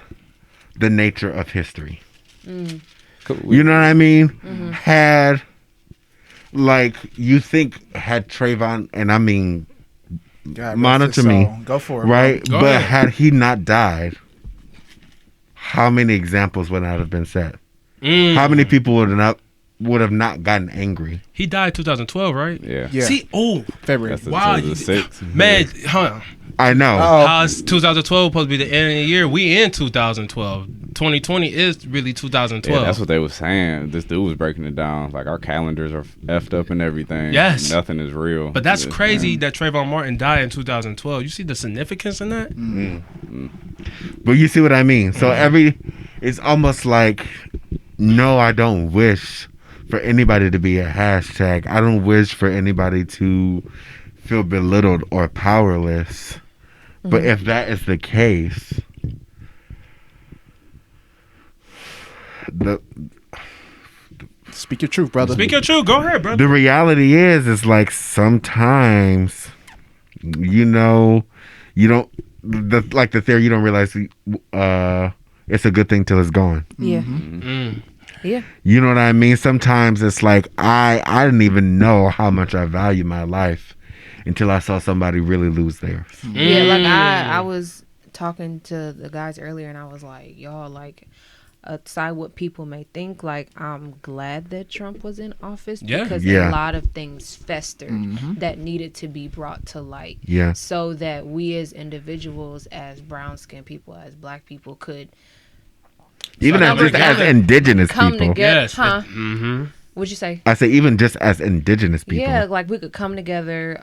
the nature of history. You know what I mean? Had, like, you think had Trayvon, and I mean, God, monitor rest his me, soul. Go for it. right? Go But ahead. had he not died, how many examples would not have been set? How many people would have not gotten angry? He died 2012, right? Yeah. Yeah. See, February. That's wow, the 6th. man, huh? I know. Oh. How's 2012 supposed to be the end of the year? We in 2012. 2020 is really 2012. Yeah, that's what they were saying. This dude was breaking it down. Like, our calendars are effed up and everything. Yes. Nothing is real. But that's It's- crazy that Trayvon Martin died in 2012. You see the significance in that? But you see what I mean? So it's almost like, no, I don't wish for anybody to be a hashtag. I don't wish for anybody to feel belittled or powerless. But if that is the case, Speak your truth, brother. Speak your truth. Go ahead, brother. the reality is like sometimes, you know, you don't, like the theory, you don't realize it's a good thing till it's gone. Yeah. Mm. Yeah. You know what I mean? Sometimes it's like I didn't even know how much I value my life until I saw somebody really lose theirs. Yeah, like I was talking to the guys earlier and I was like, y'all, like, aside what people may think, like, I'm glad that Trump was in office because Yeah. a lot of things festered that needed to be brought to light. Yeah. So that we as individuals, as brown skinned people, as black people could Even Come as just as together. indigenous come people. together. Yes. Huh? Mm-hmm. What'd you say? I say even just as indigenous people. Yeah, like we could come together,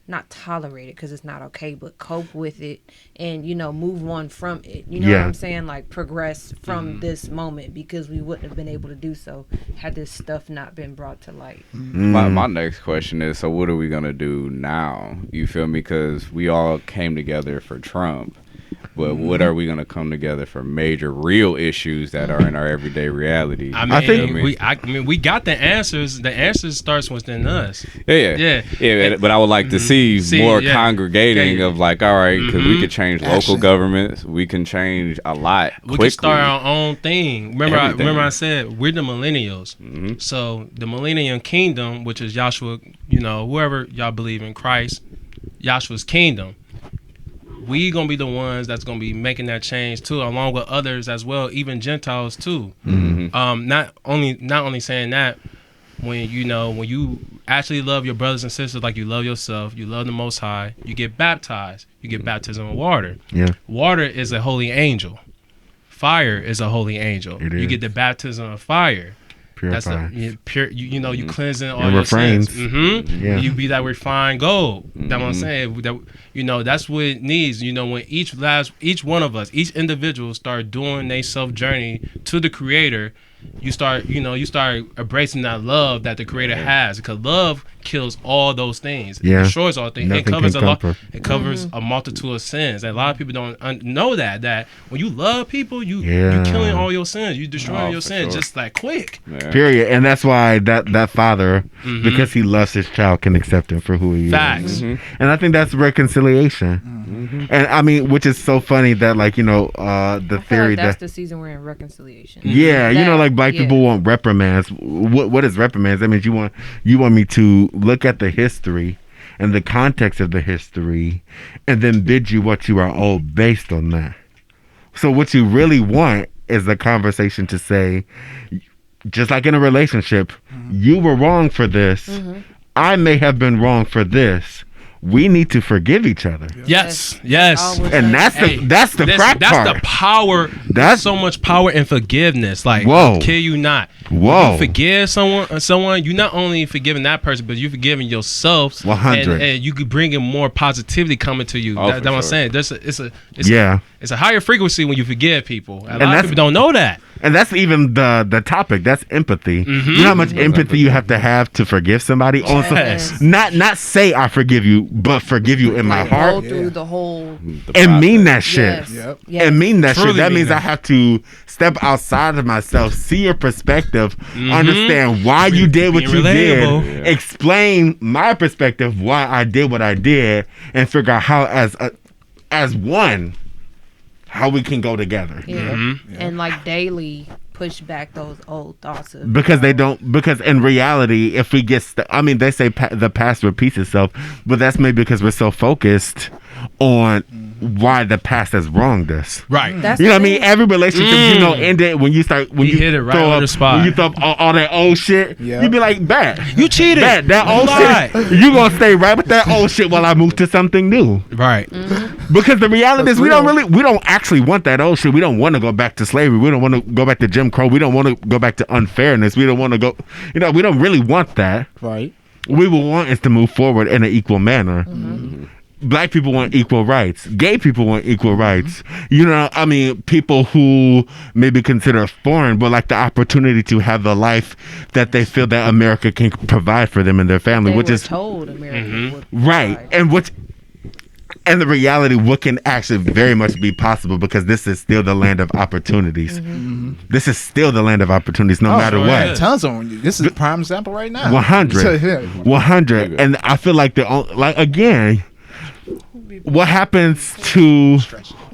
not tolerate it because it's not okay, but cope with it and, you know, move on from it. You know what Yeah. I'm saying? Like progress from this moment because we wouldn't have been able to do so had this stuff not been brought to light. My next question is, so what are we going to do now? You feel me? Because we all came together for Trump. But what are we going to come together for major real issues that are in our everyday reality? I mean, I think- we got the answers. The answers starts within us. Yeah. But I would like to see more congregating of like, all right, because we could change local Action. governments. We can change a lot We quickly. can start our own thing. Remember, Everything. I said we're the millennials. So the Millennium Kingdom, which is Joshua, you know, whoever y'all believe in Christ, Joshua's kingdom. We gonna be the ones that's gonna be making that change too, along with others as well, even Gentiles too. Not only saying that, when you actually love your brothers and sisters like you love yourself, you love the Most High, you get baptized, you get baptism of water. Yeah. Water is a holy angel. Fire is a holy angel. It You is. get the baptism of fire. That's Purify. pure. You cleansing all And your refrains. sins. Mm-hmm. Yeah. You be that refined gold. That's what I'm saying. That's what it needs. When each one of us, each individual, start doing their self journey to the Creator. You start embracing that love that the Creator has, because love kills all those things. It destroys all things. Nothing It covers can comfort. It covers a multitude of sins. And a lot of people don't know that when you love people, you killing all your sins. You destroying your sins just like quick. Yeah. Period. And that's why that father, because he loves his child, can accept him for who he Facts. is. And I think that's reconciliation. And I mean, which is so funny that the theory that's that the season we're in, reconciliation. black people want reprimands. What is reprimands? That means you want me to look at the history and the context of the history and then bid you what you are owed based on that. So what you really want is a conversation to say, just like in a relationship, you were wrong for this. I may have been wrong for this. We need to forgive each other. Yes. And that's the crack part. That's the power. That's so much power in forgiveness. Like, whoa, kill you not. Whoa. You forgive someone, you not only forgiving that person, but you forgiving yourself. 100. And you could bring in more positivity coming to you. That's what I'm saying. It's a higher frequency when you forgive people. A lot of people don't know that. And that's even the topic. That's empathy. You know how much empathy you have to forgive somebody? Yes. Not say I forgive you, but forgive you in my heart. Go through the whole And mean that shit. Yes. And mean that Truly shit. That mean means that. I have to step outside of myself, see your perspective, understand why you did what Being you relatable. did, explain my perspective, why I did what I did, and figure out how as one, how we can go together. And daily push back those old thoughts of, Because in reality, if we get they say the past repeats itself, but that's maybe because we're so focused on why the past has wronged us. Right. That's You know the what I mean? thing. Every relationship, ended when you hit it right on the spot. When you throw up all that old shit, you be like, bet. You cheated. Bet, that old shit. You gonna stay right with that old shit while I move to something new. Right. Because the reality is we don't actually want that old shit. We don't want to go back to slavery. We don't want to go back to Jim Crow. We don't want to go back to unfairness. We don't want to go, we don't really want that. Right. What we will want is to move forward in an equal manner. Black people want equal rights. Gay people want equal rights. People who may be considered foreign, but like the opportunity to have the life that they feel that America can provide for them and their family, They which were is told America would right. provide. And the reality, what can actually very much be possible, because this is still the land of opportunities. This is still the land of opportunities, no matter sure what. is. Tons on you. This is a prime example right now. 100. 100. And I feel like again, what happens to,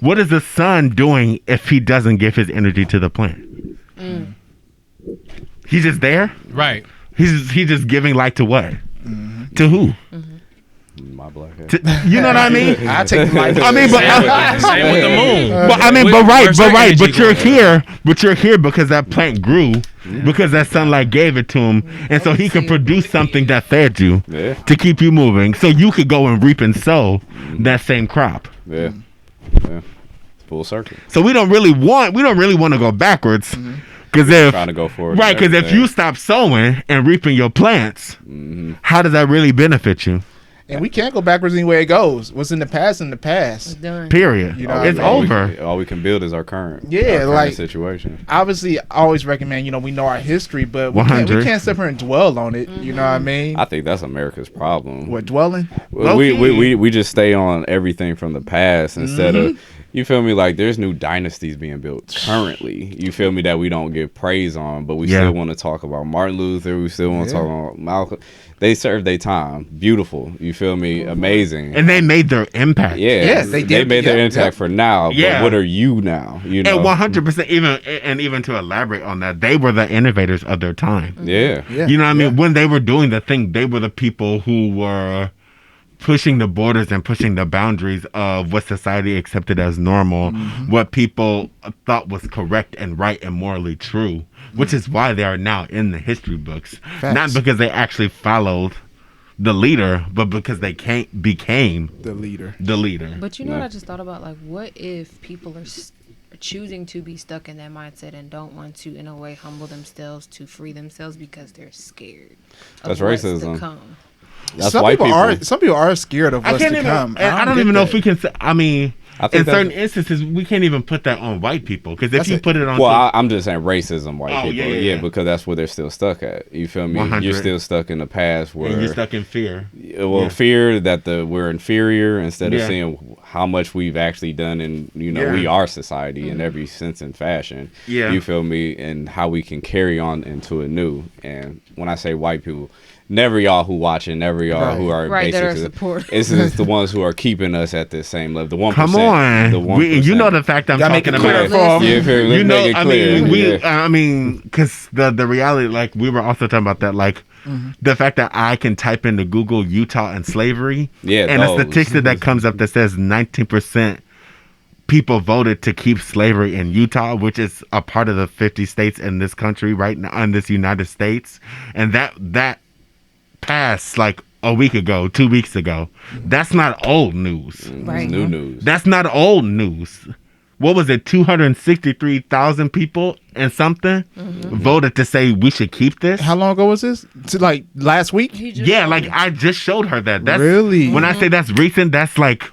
what is the sun doing if he doesn't give his energy to the plant? He's just there? Right. He's just giving light to what? To who? My black hair. You know what I mean? I take the life. Same with the moon. But you're here because that plant grew, because that sunlight gave it to him, and so he could produce something that fed you to keep you moving, so you could go and reap and sow that same crop. Yeah. It's full circle. So we don't really want to go backwards, because Trying to go forward. right, because if you stop sowing and reaping your plants, how does that really benefit you? And we can't go backwards anywhere it goes. What's in the past, It's done. Period. You know, It's over. All we can build is our current. Situation. Obviously, I always recommend, we know our history, but we 100. can't sit here and dwell on it. You know what I mean? I think that's America's problem. What, dwelling? We just stay on everything from the past instead of, you feel me, like there's new dynasties being built currently. You feel me, that we don't give praise on, but we still want to talk about Martin Luther. We still want to talk about Malcolm. They served their time. Beautiful. You feel me? Amazing. And they made their impact. Yes, they did. They made their impact for now. But what are you now? You know? And 100%, even to elaborate on that, they were the innovators of their time. Yeah. You know what I mean? When they were doing the thing, they were the people who were pushing the borders and pushing the boundaries of what society accepted as normal, what people thought was correct and right and morally true, which is why they are now in the history books. Facts. Not because they actually followed the leader, but because they became The leader. the leader. But you know what I just thought about? Like, what if people are choosing to be stuck in that mindset and don't want to, in a way, humble themselves to free themselves because they're scared of That's what's racism. to come. That's some white people people. are. Some people are scared of I what's can't to even. come. I don't get even know that. if we can. I mean, I think in certain that's- instances, we can't even put that on white people because if That's you it. put it on, Well, I'm just saying racism, white Oh, people. yeah, Yeah, yeah. because that's where they're still stuck at. You feel me? 100. You're still stuck in the past where and you're stuck in fear. well, Yeah. fear that we're inferior instead of Yeah. seeing how much we've actually done, and Yeah. we are society in every sense and fashion. Yeah. You feel me? And how we can carry on into a new. And when I say white people, never y'all who watching, never y'all who are Right, that are basically supportive. It's just the ones who are keeping us at the same level. The 1%. Come on, the 1%. you know the fact I'm Gotta make talking it clear about. for 'em. Yeah, fair, let's You know, make it I clear. mean, Yeah. because the reality, like we were also talking about that, like the fact that I can type into Google Utah and slavery, Yeah, and those. a statistic that comes up that says 19% people voted to keep slavery in Utah, which is a part of the 50 states in this country right now, in this United States, and that passed like a week ago, 2 weeks ago. That's not old news. Right. It's new news. That's not old news. What was it? 263,000 people and something voted to say we should keep this. How long ago was this? To like last week? Yeah, like I just showed her that. That's Really? When I say that's recent, that's like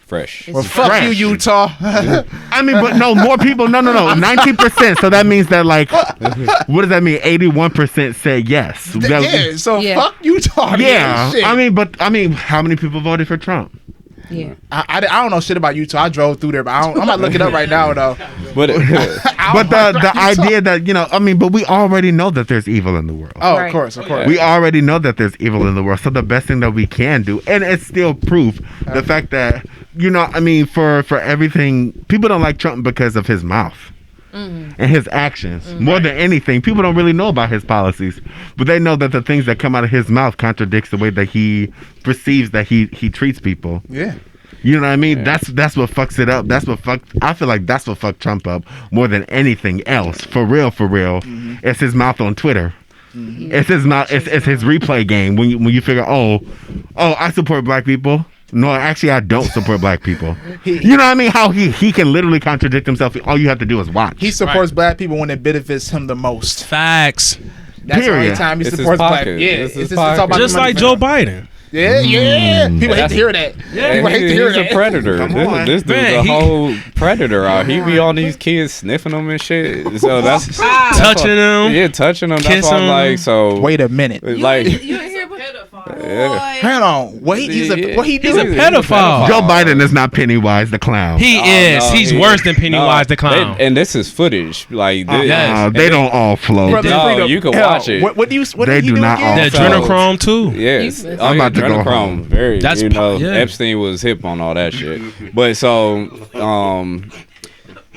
Fresh. Well, fuck fresh. you, Utah. I mean, but no, more people. No, 19%. So that means that like, what does that mean? 81% said yes. yeah. So Yeah. fuck Utah. Yeah. Shit. I mean, how many people voted for Trump? Yeah. I don't know shit about Utah. I drove through there, but I'm about to look it up right now though. But But the idea that but we already know that there's evil in the world. Oh, Right. of course. We already know that there's evil in the world. So the best thing that we can do, and it's still proof, the fact that, for everything, people don't like Trump because of his mouth and his actions. More than anything, people don't really know about his policies, but they know that the things that come out of his mouth contradicts the way that he perceives that he treats people. Yeah. You know what I mean? That's what fucks it up. I feel like that's what fucked Trump up more than anything else. For real. It's his mouth on Twitter. It's his mouth. It's his replay game. When you figure, oh, I support black people. No, actually, I don't support black people. You know what I mean? How he can literally contradict himself. All you have to do is watch. He supports black people when it benefits him the most. Facts. That's the only Period. time he It's his supports black. pocket. Yeah, It's his it's all pocket. about Just the money like for Joe him. Biden. Yeah. People hate to hear that. People hate to hear he's a that. predator. Come on. This dude's Man, a he- whole predator out. He be on these kids sniffing them and shit. So that's Touching them. Yeah, touching them. That's Kissing why I'm like, them. so Wait a minute. like. You didn't hear about Yeah. Hold on. Wait. What he He's do? a pedophile. Joe Biden is not Pennywise the clown. He is. Oh, no, He's he- worse than Pennywise the clown. And this is footage. Like, this, yes. They don't all float. Brother No, Freedom, you can hell, watch it. What do you? What They did he do do not again? all The So- adrenochrome too. Yes. You- I'm about to go adrenochrome. home. Very. That's yeah. Epstein was hip on all that shit. But so,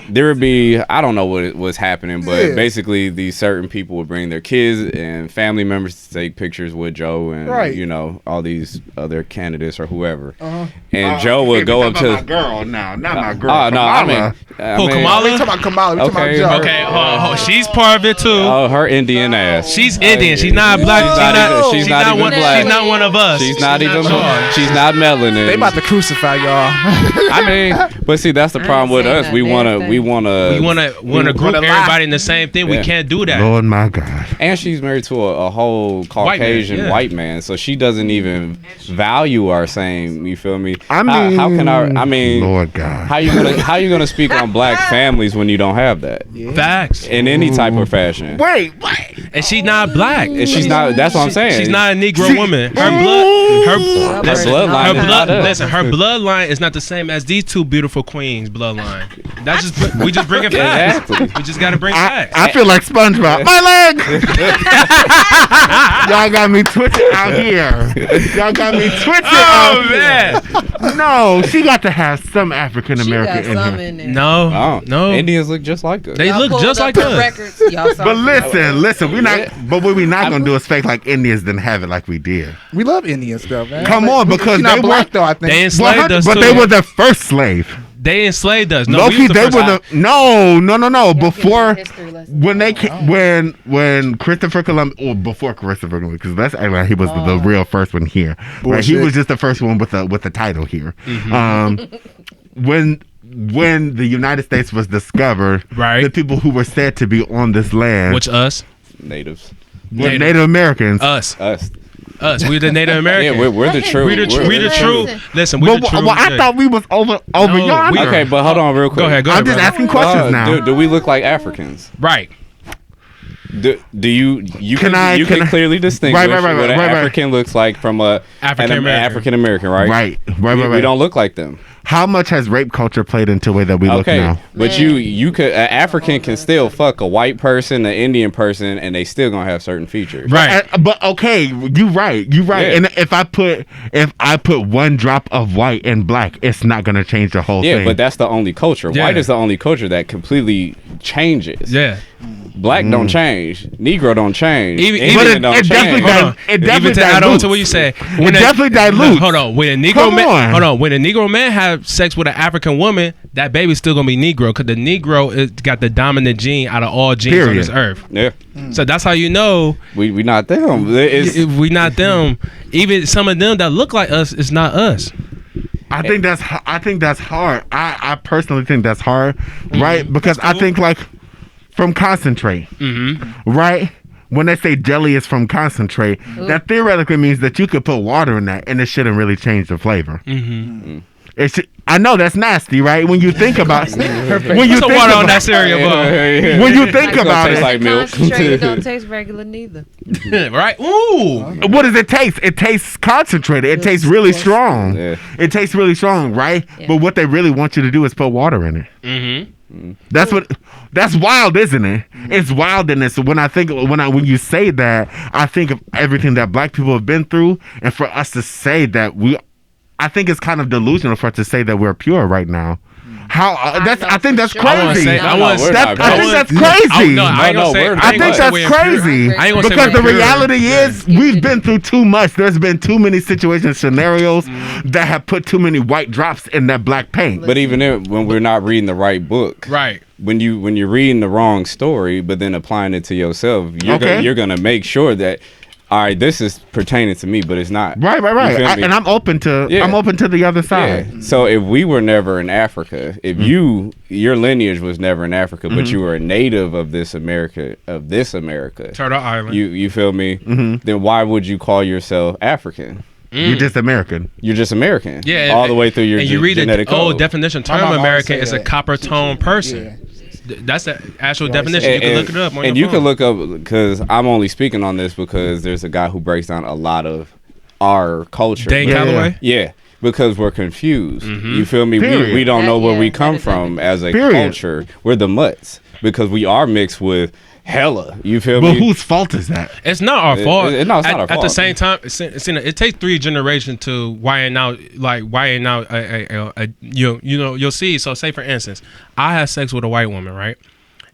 there would be, I don't know what was happening, but Yeah. basically these certain people would bring their kids and family members to take pictures with Joe and Right. all these other candidates or whoever. And Joe would go up to my girl now, not my girl. Oh no, I mean, Kamala. Who, Kamala? We talking about Kamala. We talking Okay, about Joe. Okay, hold on. She's part of it too. oh, her Indian ass. She's Indian. She's not black. She's not even one, black. She's not one of us. She's not even. ours. She's not melanin. They about to crucify y'all. I mean, but see, that's the problem with saying us. that We damn wanna thing. We want to group wanna lie. everybody in the same thing. We Yeah. can't do that. Lord my God. And she's married to a whole Caucasian yeah. white man, so she doesn't even value our same. You feel me? I mean, how can our? I mean, Lord God. how you gonna speak on black families when you don't have that Facts. in any type of fashion? Wait. And she's not black. And she's not. That's what I'm saying. She's not a Negro She- woman. Her blood. Her bloodline Her is not blood. us. Listen, her bloodline is not the same as these two beautiful queens' bloodline. That's just we just bring it facts. Exactly. We just gotta bring facts. I feel like SpongeBob. My leg. Y'all got me twitching out here. Y'all got me twitching Oh out man. here. No, she got to have some African She got American in some here. in there. No. Oh, No. Indians look just like us. They Y'all look pulled just up like the us. records. Y'all saw But some. listen, we not. But what we not gonna do is fake like Indians didn't have it like we did. We love Indian stuff, man. Come on, because She's not they black were- though. I think. They enslaved us But too. they were the first slave. They enslaved us. No, Loki, we was the they first. were the no. Give Before us a history lesson. when they when Christopher Columbus, or before Christopher Columbus, because that's like he was the real first one here. Right, he Bullshit. was just the first one with the title here. Mm-hmm. When when the United States was discovered, Right. the people who were said to be on this land, Which us? Natives. were Native Americans. Us. Us. We the Native Yeah, Americans. we're the true. We the Listen. true. Listen, we But the true. I thought we was over No, yonder. Okay, but hold on real quick. Go ahead. I'm just brother. asking questions now. Do we look like Africans? Right. Do you Can I- can clearly distinguish Right, what an right. African looks like from a African-American. African American, right? Right. We don't look like them. How much has rape culture played into the way that we look Okay, now? but Man. you could an African can still fuck a white person, an Indian person, and they still gonna have certain features. Right. But okay, you right. Yeah. And if I put one drop of white and black, it's not gonna change the whole Yeah, thing. but that's the only culture. Yeah. White is the only culture that completely changes. Yeah. Black don't change. Negro don't change. Even- Indian But don't it definitely change. does. Hold on. It definitely Even to add on dilutes. to what you said, It definitely dilutes. Hold on. When a Negro Come man, on. hold on. When a Negro man have sex with an African woman, that baby's still gonna be Negro because the Negro is got the dominant gene out of all genes on Period. this earth. Yeah, So that's how you know we not them. It's, if we not them. Even some of them that look like us is not us. I think that's hard. I personally think that's hard, right? Because I think like from concentrate, right? When they say jelly is from concentrate, that theoretically means that you could put water in that and it shouldn't really change the flavor. I know that's nasty, right? When you think about when you Put some think water on about, that cereal bowl. when you think It's gonna about taste it, like milk. Concentrate, it don't taste regular neither. Right? Ooh. what does it taste? It tastes concentrated. It tastes really strong. Yeah. It tastes really strong, right? Yeah. But what they really want you to do is put water in it. Mm-hmm. That's wild, isn't it? It's wildness. When you say that, I think of everything that black people have been through, and for us to say that I think it's kind of delusional for us to say that we're pure right now. I think that's for sure. I wanna crazy. say- I wanna- we're That- not I think pure. that's crazy. No, I ain't No, gonna say. we're not. I think gonna say that's we're impure. crazy. I ain't gonna say Because the we're pure. reality is we've been through too much. There's been too many situations, scenarios that have put too many white drops in that black paint. But even then, when we're not reading the right book, Right. when you're reading the wrong story, but then applying it to yourself, you're gonna make sure that, all right, this is pertaining to me, but it's not. Right. You feel me? And I'm open to Yeah. the other Yeah. side. So if we were never in Africa, if your lineage was never in Africa, but you were a native of this America, Turtle Island. you feel me? Then why would you call yourself African? You're just American. You're just American. Yeah, all the way through your and you read genetic the old code. definition. My Term mom always American say is a that. copper tone person. That's the actual definition. You And- can look it up on and your you phone. can look up, because I'm only speaking on this because there's a guy who breaks down a lot of our culture. Dane But- Calloway. Yeah, because we're confused. You feel me? Period. We don't know where Yeah, we that come is from as a Period. culture. We're the mutts because we are mixed with hella. You feel But me? whose fault is that? It's not our fault. no, it's not our At the fault. same time, it takes 3 generations to widen out you'll see. So say for instance, I had sex with a white woman, right?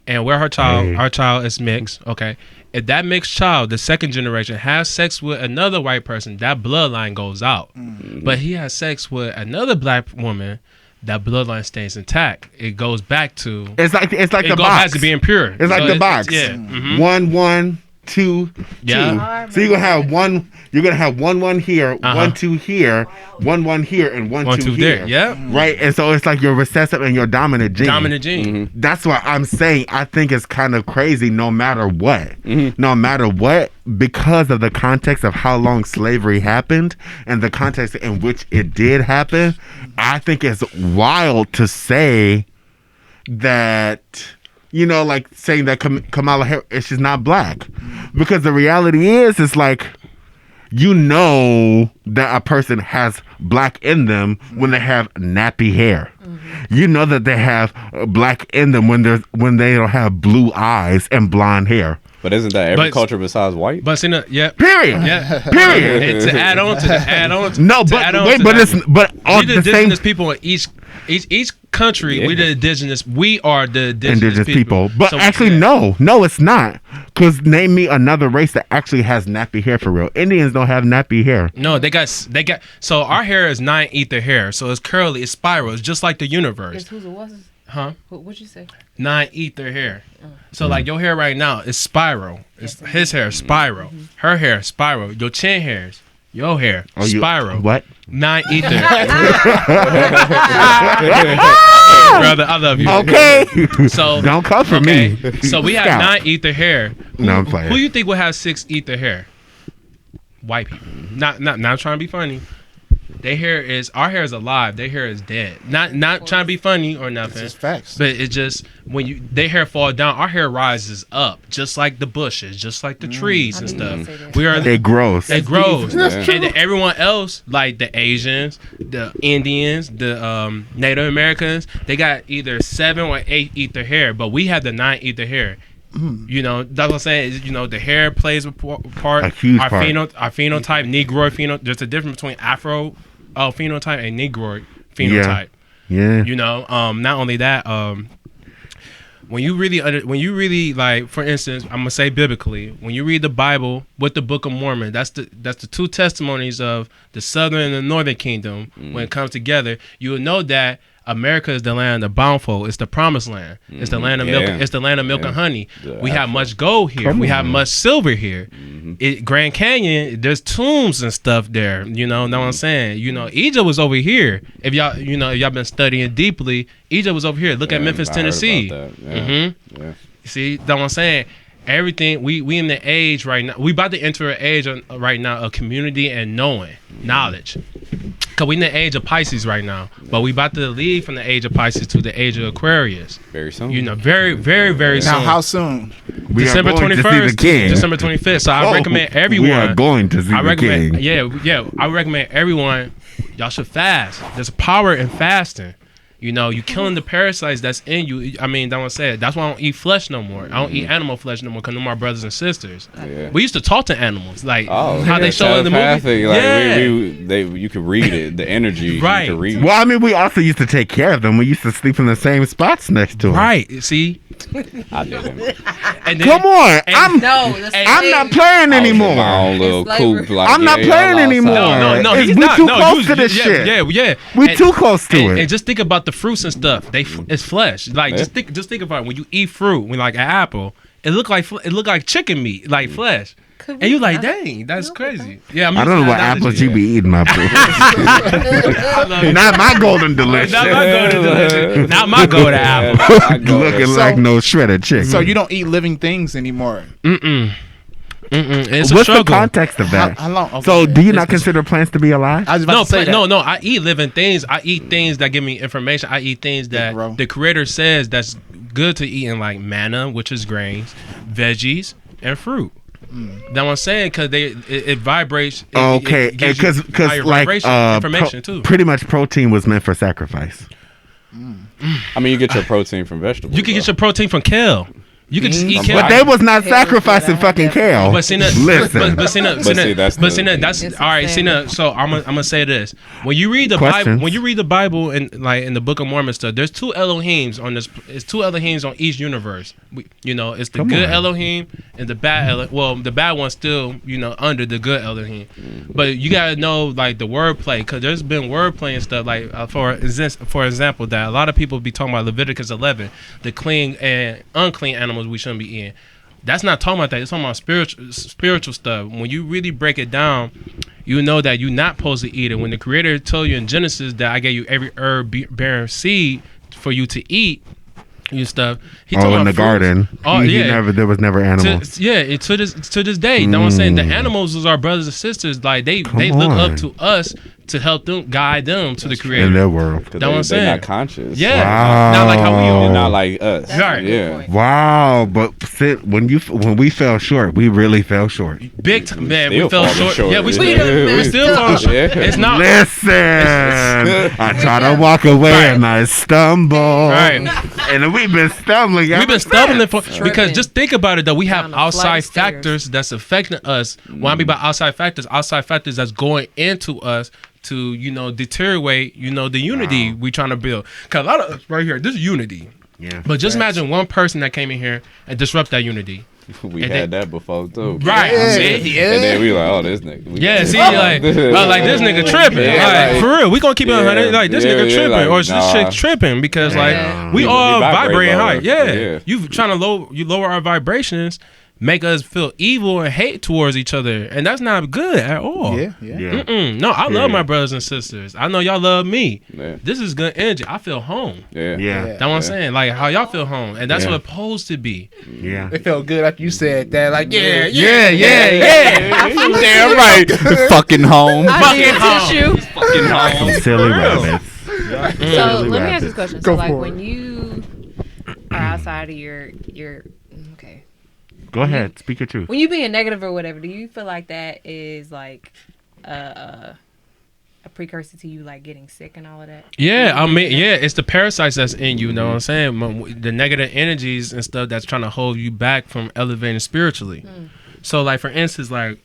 And where our child is mixed, okay? If that mixed child, the second generation, has sex with another white person, that bloodline goes out. But he has sex with another black woman, that bloodline stays intact. It goes back to It's like the back box. to being pure. It's like So the box. Yeah. Mhm. 1, 1, 2, Yeah. 2. So you're gonna have one. You're gonna have 1, 1 here, 1, 2 here, 1, 1 here, and 1, 2 here. there. Yeah. Right, and so it's like your recessive and your dominant gene. Dominant gene. That's why I'm saying I think it's kind of crazy no matter what. No matter what, because of the context of how long slavery happened and the context in which it did happen, I think it's wild to say that, like saying that Kamala Harris, she's not black. Because the reality is, it's like, that a person has black in them when they have nappy hair. You know that they have black in them when they don't have blue eyes and blonde hair. But isn't that every But- culture besides white? But yeah. Period. Yeah. Period. And to add on to No, to but add on wait, to but that, it's but we all the the same indigenous people in each country. Yeah. We the indigenous. We are the indigenous people. But So, actually, yeah. no, it's not. Because name me another race that actually has nappy hair for real. Indians don't have nappy hair. No, they got. So our hair is 9 ether hair. So it's curly. It's spiral. It's just like the universe. It's who's it was? Huh? What'd you say? 9 ether hair. So like your hair right now is spiral. It's his hair is spiral. Her hair is spiral. Your chin hairs. Your hair spiral. What? 9 ether. brother. I love you. Okay. So Don't come for me. So we have Scout. 9 ether hair. No, I'm playing. Who you think will have 6 ether hair? White people. Not trying to be funny. Our hair is alive. Their hair is dead. Not trying to be funny or nothing. It's just facts. But it just when their hair fall down, our hair rises up, just like the bushes, just like the trees and stuff. It grows. It grows. And then everyone else, like the Asians, the Indians, the Native Americans, they got either 7 or 8 ether hair, but we have the 9 ether hair. You know, that's what I'm saying. You know, the hair plays a part. A huge our part. Our phenotype, Negroid phenotype. There's a difference between Afro phenotype and Negroid phenotype. Yeah. You know, not only that, when you really like, for instance, I'm gonna say biblically, when you read the Bible with the Book of Mormon, that's the 2 testimonies of the Southern and the Northern Kingdom. When it comes together, you will know that America is the land of bountiful. It's the promised land. It's the land of milk. It's the land of milk and honey. We have much gold here. We have much silver here. Grand Canyon, there's tombs and stuff there. You know what I'm saying? You know, Egypt was over here. If y'all been studying deeply, Egypt was over here. Look at Memphis, Tennessee. See, that's what I'm saying. Everything we in the age right now. We about to enter an age right now of community and knowing, knowledge. Cause we in the age of Pisces right now, but we about to leave from the age of Pisces to the age of Aquarius. Very soon. You know, very, very, very soon. Now, how soon? We December are going 21st, to see the king. December 25th. So I recommend everyone. We are going to see the king. Yeah. I recommend everyone. Y'all should fast. There's power in fasting. You know, you killing the parasites that's in you. I mean, that's what I said. That's why I don't eat flesh no more. I don't eat animal flesh no more because they're my brothers and sisters. Yeah. We used to talk to animals, like Oh, how they show in the movie. Like, you could read it, the energy. Right. You could read. Well, I mean, we also used to take care of them. We used to sleep in the same spots next to them. Right. See? I didn't. And then, Come on. I'm I'm not playing My anymore. own little It's coop. Like, I'm not playing anymore. No, It's- he's we not. too No, close to this shit. Yeah. We And- too close to and, it. And just think about the fruits and stuff. It's flesh. Like just think about it. When you eat fruit, when like an apple, it look like chicken meat, like flesh. And you like, dang, that's crazy. Yeah, I don't know what apples you be eating, my boo. Not Not my golden delicious. Not my golden apple. Looking like no shredded chicken. So you don't eat living things anymore. It's a What's struggle. the context of that? How long? Okay. So do you not consider plants to be alive? I was about No, to say that. no. I eat living things. I eat things that give me information. I eat things that grow. the Creator says that's good to eat, in like manna, which is grains, veggies, and fruit. That's what I'm saying, because it vibrates. Okay, because like information too. pretty much protein was meant for sacrifice. I mean, you get your protein from vegetables. You can get your protein from kale. You can just eat kale. But they was not sacrificing fucking kale. But see that, Listen. but see that, that's all right. See that, so I'm gonna say this: when you read the Bible, and like in the Book of Mormon stuff, there's 2 Elohims on this. It's 2 Elohims on each universe. It's the good Elohim and the bad Elohim. Well, the bad one's still under the good Elohim. But you gotta know like the wordplay, because there's been wordplay and stuff like for example that a lot of people be talking about Leviticus 11, the clean and unclean animals we shouldn't be eating. That's not talking about that. It's talking about spiritual stuff. When you really break it down, you know that you're not supposed to eat it. When the Creator told you in Genesis that I gave you every herb bearing seed for you to eat, you stuff. He told in the fruits. garden. There was never animals. To this day. You know what I'm saying? The animals is our brothers and sisters. Like they look up to us to help them, guide them to the Creator in their world. That's what I'm saying. They're not conscious. Yeah, Wow. not like how we are. They're not like us. Right. Yeah. Wow, but when we fell short, we really fell short. Big time, man. We Still fell falling short. Yeah, we still Yeah. falling short. Yeah. It's not. Listen, I try to walk away and I stumble. Right. And we've been stumbling. We've been ever stumbling since. because just think about it though. We have Down a flight of outside stairs. factors that's affecting us. When I mean by outside factors that's going into us to deteriorate the unity we trying to build. Cause a lot of us right here, this is unity. Yeah. But just imagine one person that came in here and disrupt that unity. We And had that before too. Right. See? And then we like, oh, this nigga. Yeah, see, like this nigga tripping. Yeah, like, for real, we gonna keep it 100. yeah, Like this yeah, nigga yeah, tripping, like, or this nah. chick tripping because like we He all vibrate vibrating lower. high. Yeah. Yeah. You trying to lower our vibrations. make us feel evil and hate towards each other, and that's not good at all. Yeah. No, I love my brothers and sisters. I know y'all love me. Yeah. This is good energy. I feel home. Yeah. That's what I'm saying. Like how y'all feel home, and that's Yeah. what it's supposed to be. Yeah. It felt good, like you said that. Like yeah. Damn right. Fucking home. I need a tissue. Fucking home. Some silly rabbits. So let me ask this question. Go So like for when you are outside of your okay. Go ahead, speak your truth. When you being negative or whatever, do you feel like that is like a precursor to you like getting sick and all of that? Yeah, I mean, yeah, it's the parasites that's in you. You know what I'm saying? The negative energies and stuff that's trying to hold you back from elevating spiritually. So, like for instance, like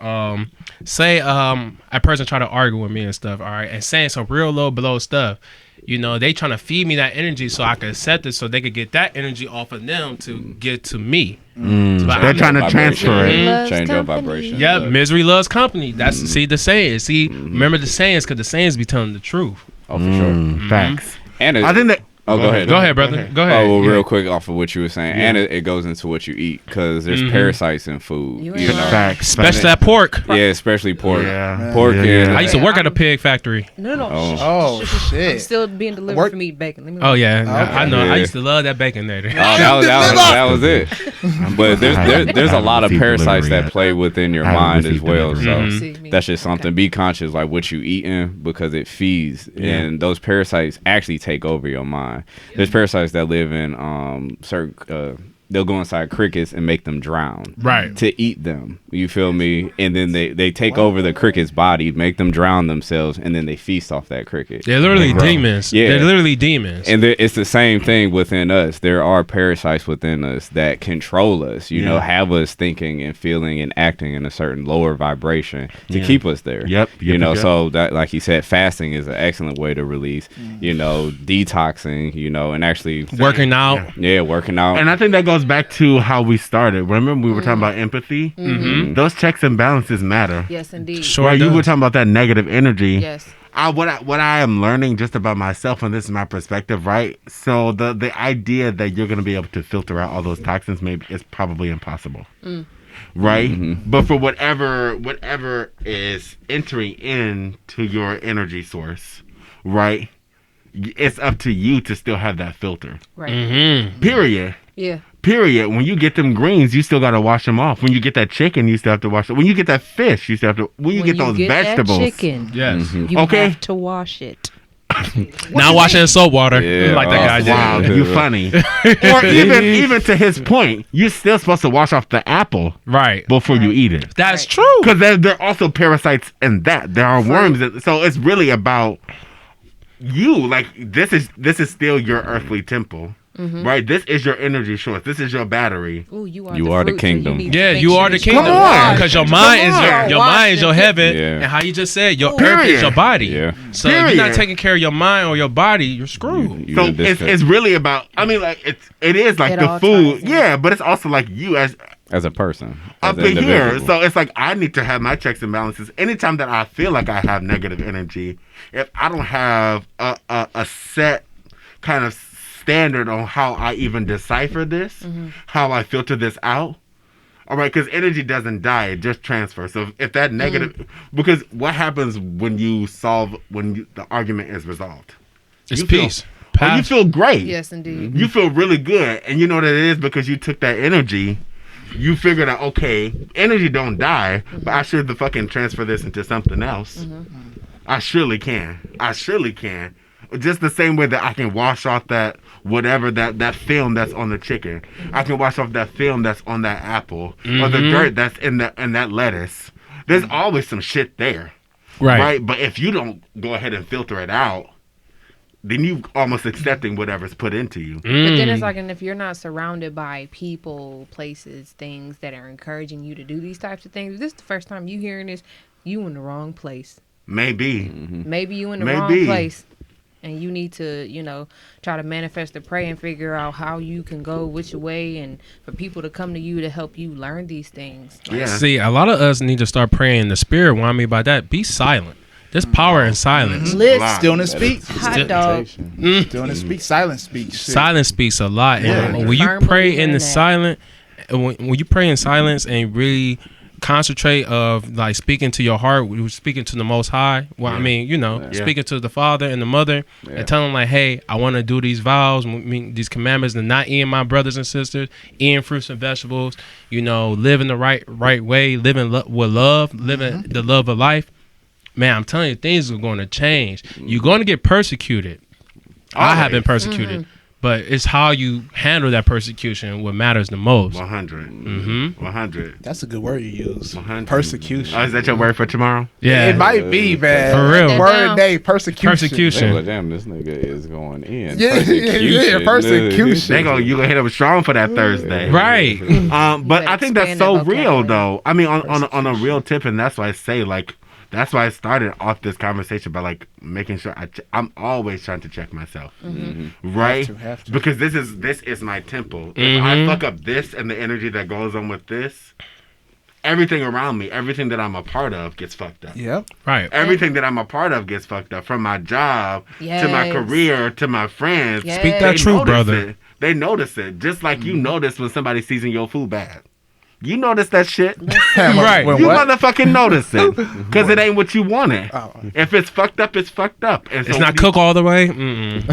say a person try to argue with me and stuff, all right, and saying some real low below stuff. You know, they trying to feed me that energy so I can accept it, so they could get that energy off of them to get to me. They're trying to transfer it. Loves Change your company. vibration. Yeah, misery loves company. That's see the saying. See, remember the sayings because the sayings be telling the truth. Oh, for sure. Facts. And I think that. Oh, go ahead. Go ahead, brother. Go ahead. Oh, well, Yeah. real quick off of what you were saying, and it goes into what you eat because there's parasites in food. You You ain't know, lying. Facts. Especially that pork. yeah, especially pork. Yeah. Pork Yeah, and yeah. I used to work at a pig factory. No. Oh. Oh shit. I'm still being delivered Work- for meat bacon. Let me Oh yeah, Okay. I know. Yeah. I used to love that bacon there. that was it. But there's a lot of Receive parasites delivery that yet. play within your I haven't mind as received well. delivery. So See me. that's just something. Be conscious like what you eating because it feeds, and those parasites actually take over your mind. There's parasites that live in certain. They'll go inside crickets and make them drown. Right. To eat them. You feel me? And then they take over the cricket's body, make them drown themselves, and then they feast off that cricket. They're literally Bro. demons. Yeah. They're literally demons. And it's the same thing within us. There are parasites within us that control us, you know, have us thinking and feeling and acting in a certain lower vibration to keep us there. Yep. You Yep, know, yep. so that, like you said, fasting is an excellent way to release, you know, detoxing, you know, and actually Working out. working out. And I think that goes back to how we started. Remember we were talking about empathy? Those checks and balances matter. Yes, indeed. Sure Right, you does. were talking about that negative energy. Yes. What I am learning just about myself, and this is my perspective, right? So the idea that you're going to be able to filter out all those toxins maybe is probably impossible, right? But for whatever is entering into your energy source, right? It's up to you to still have that filter. Right. Mm-hmm. Period. Yeah. Period. When you get them greens, you still got to wash them off. When you get that chicken, you still have to wash it. When you get that fish, you still have to. When you get those vegetables, that chicken, Yes. you Okay. have to wash it. Now washing in soap water. Yeah. Like that guy did. wow, you funny. Or even to his point, you're still supposed to wash off the apple Right. before you eat it. That's Right. true. Because there are also parasites in that. There are worms. So it's really about you. Like this is still your earthly temple, right? This is your energy source. This is your battery. Ooh, you are You are the fruit, so you kingdom. need to Yeah, make you sure are the that you kingdom. on. Because your mind is your Wash mind is your it. heaven, Yeah. and how you just said your earth Period. is your body. Yeah. So if you're not Period. taking care of your mind or your body, you're screwed. You So in this it's really about. I mean, like it is like It the all food, ties in. yeah. But it's also like you as as a person. As up an in here. individual. So it's like I need to have my checks and balances. Anytime that I feel like I have negative energy, if I don't have a set kind of standard on how I even decipher this, how I filter this out. All right, because energy doesn't die; it just transfers. So if that negative, because what happens when the argument is resolved? It's You feel- peace. Oh, you feel great. Yes, indeed. You feel really good, and you know that it is because you took that energy. You figured out, okay, energy don't die, but I should fucking transfer this into something else. I surely can. Just the same way that I can wash off that whatever that film that's on the chicken. I can wash off that film that's on that apple or the dirt that's in that lettuce. There's always some shit there, right? But if you don't go ahead and filter it out, then you almost accepting whatever's put into you. But then it's like, and if you're not surrounded by people, places, things that are encouraging you to do these types of things, if this is the first time you hearing this, you in the wrong place. Maybe. Maybe you in the Maybe. wrong place. And you need to, try to manifest and pray and figure out how you can go which way and for people to come to you to help you learn these things. Yeah. See, a lot of us need to start praying in the spirit. What I mean by that, be silent. There's power in silence. Listen, Stillness speaks. hot dog. Stillness speaks. Silence speaks. Shit. Silence speaks a lot. Yeah. And when you Firmly pray in learn the that. silent, when you pray in silence and really concentrate of like speaking to your heart, speaking to the Most High. Well, I mean, speaking to the Father and the Mother, and telling them like, hey, I want to do these vows, these commandments, and not eating my brothers and sisters, eating fruits and vegetables. Living the right way, living with love, living the love of life. Man, I'm telling you, things are going to change. You're going to get persecuted. I have been persecuted. But it's how you handle that persecution what matters the most. 100. 100. That's a good word you use. 100. Persecution. Oh, is that your word for tomorrow? Yeah. It might be, man. For real. Word of the day, persecution. Well, damn, this nigga is going in. Yeah, persecution. You gonna hit up strong for that Thursday. Right. But I think that's so real, though. I mean, on a real tip, and that's why I say, like, that's why I started off this conversation by like making sure I'm always trying to check myself, right? Have to. Because this is my temple. If I fuck up this and the energy that goes on with this, everything around me, everything that I'm a part of gets fucked up. Yep. Right. Everything that I'm a part of gets fucked up, from my job to my career to my friends. Yes. Speak that truth, brother. They notice it, just like you notice when somebody's seasoning your food bad. You notice that shit. Right. You motherfucking notice it. Because it ain't what you wanted. If it's fucked up, it's fucked up. And so it's not cooked all the way. Mm-mm.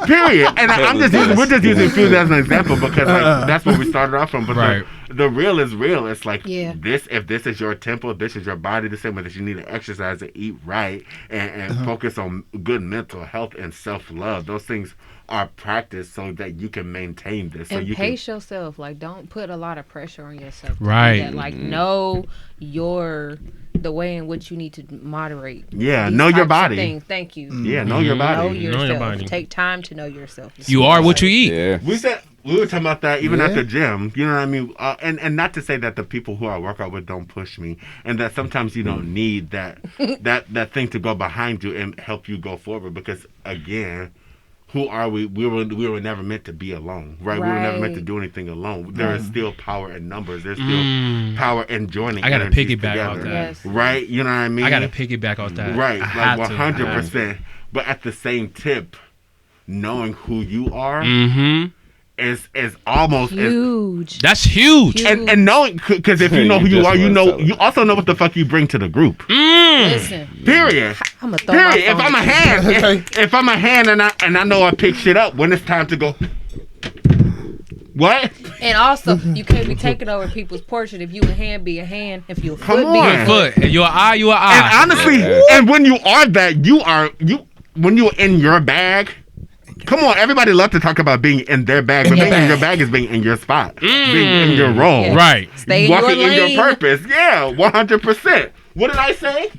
Period. And we're just using food as an example because like, that's what we started off from. But the real is real. It's like if this is your temple, this is your body, the same way that you need to exercise and eat right and focus on good mental health and self-love. Those things are practiced so that you can maintain this. And so you pace yourself. Like, don't put a lot of pressure on yourself. Right. Like, know the way in which you need to moderate. Yeah, know your body. Things. Thank you. Yeah, know your body. Know yourself. Know your body. Take time to know yourself. You are what you eat. Yeah. We were talking about that even at the gym. You know what I mean? And not to say that the people who I work out with don't push me, and that sometimes you don't need that thing to go behind you and help you go forward. Because again, who are we? We were never meant to be alone, right? We were never meant to do anything alone. There is still power in numbers. There's still power in joining. I got to piggyback together, off that. Yes. Right? You know what I mean? I got to piggyback off that. Right, I like 100%. But at the same tip, knowing who you are is almost huge. That's huge. And knowing, because if you know who you are, you also know what the fuck you bring to the group. Listen. Period. I'm gonna throw my phone. If I'm a hand, if I'm a hand and I know I pick shit up when it's time to go. What? And also, you can't be taking over people's portion. If you a hand, be a hand. If you a foot, Come be on. a foot. And you're an eye, you're an eye. And honestly, and when you are that, when you're in your bag. Come on, everybody love to talk about being in their bag, but being in your bag is being in your spot, being in your role, right? Stay in walking your lane. in your purpose. Yeah, 100%. What did I say?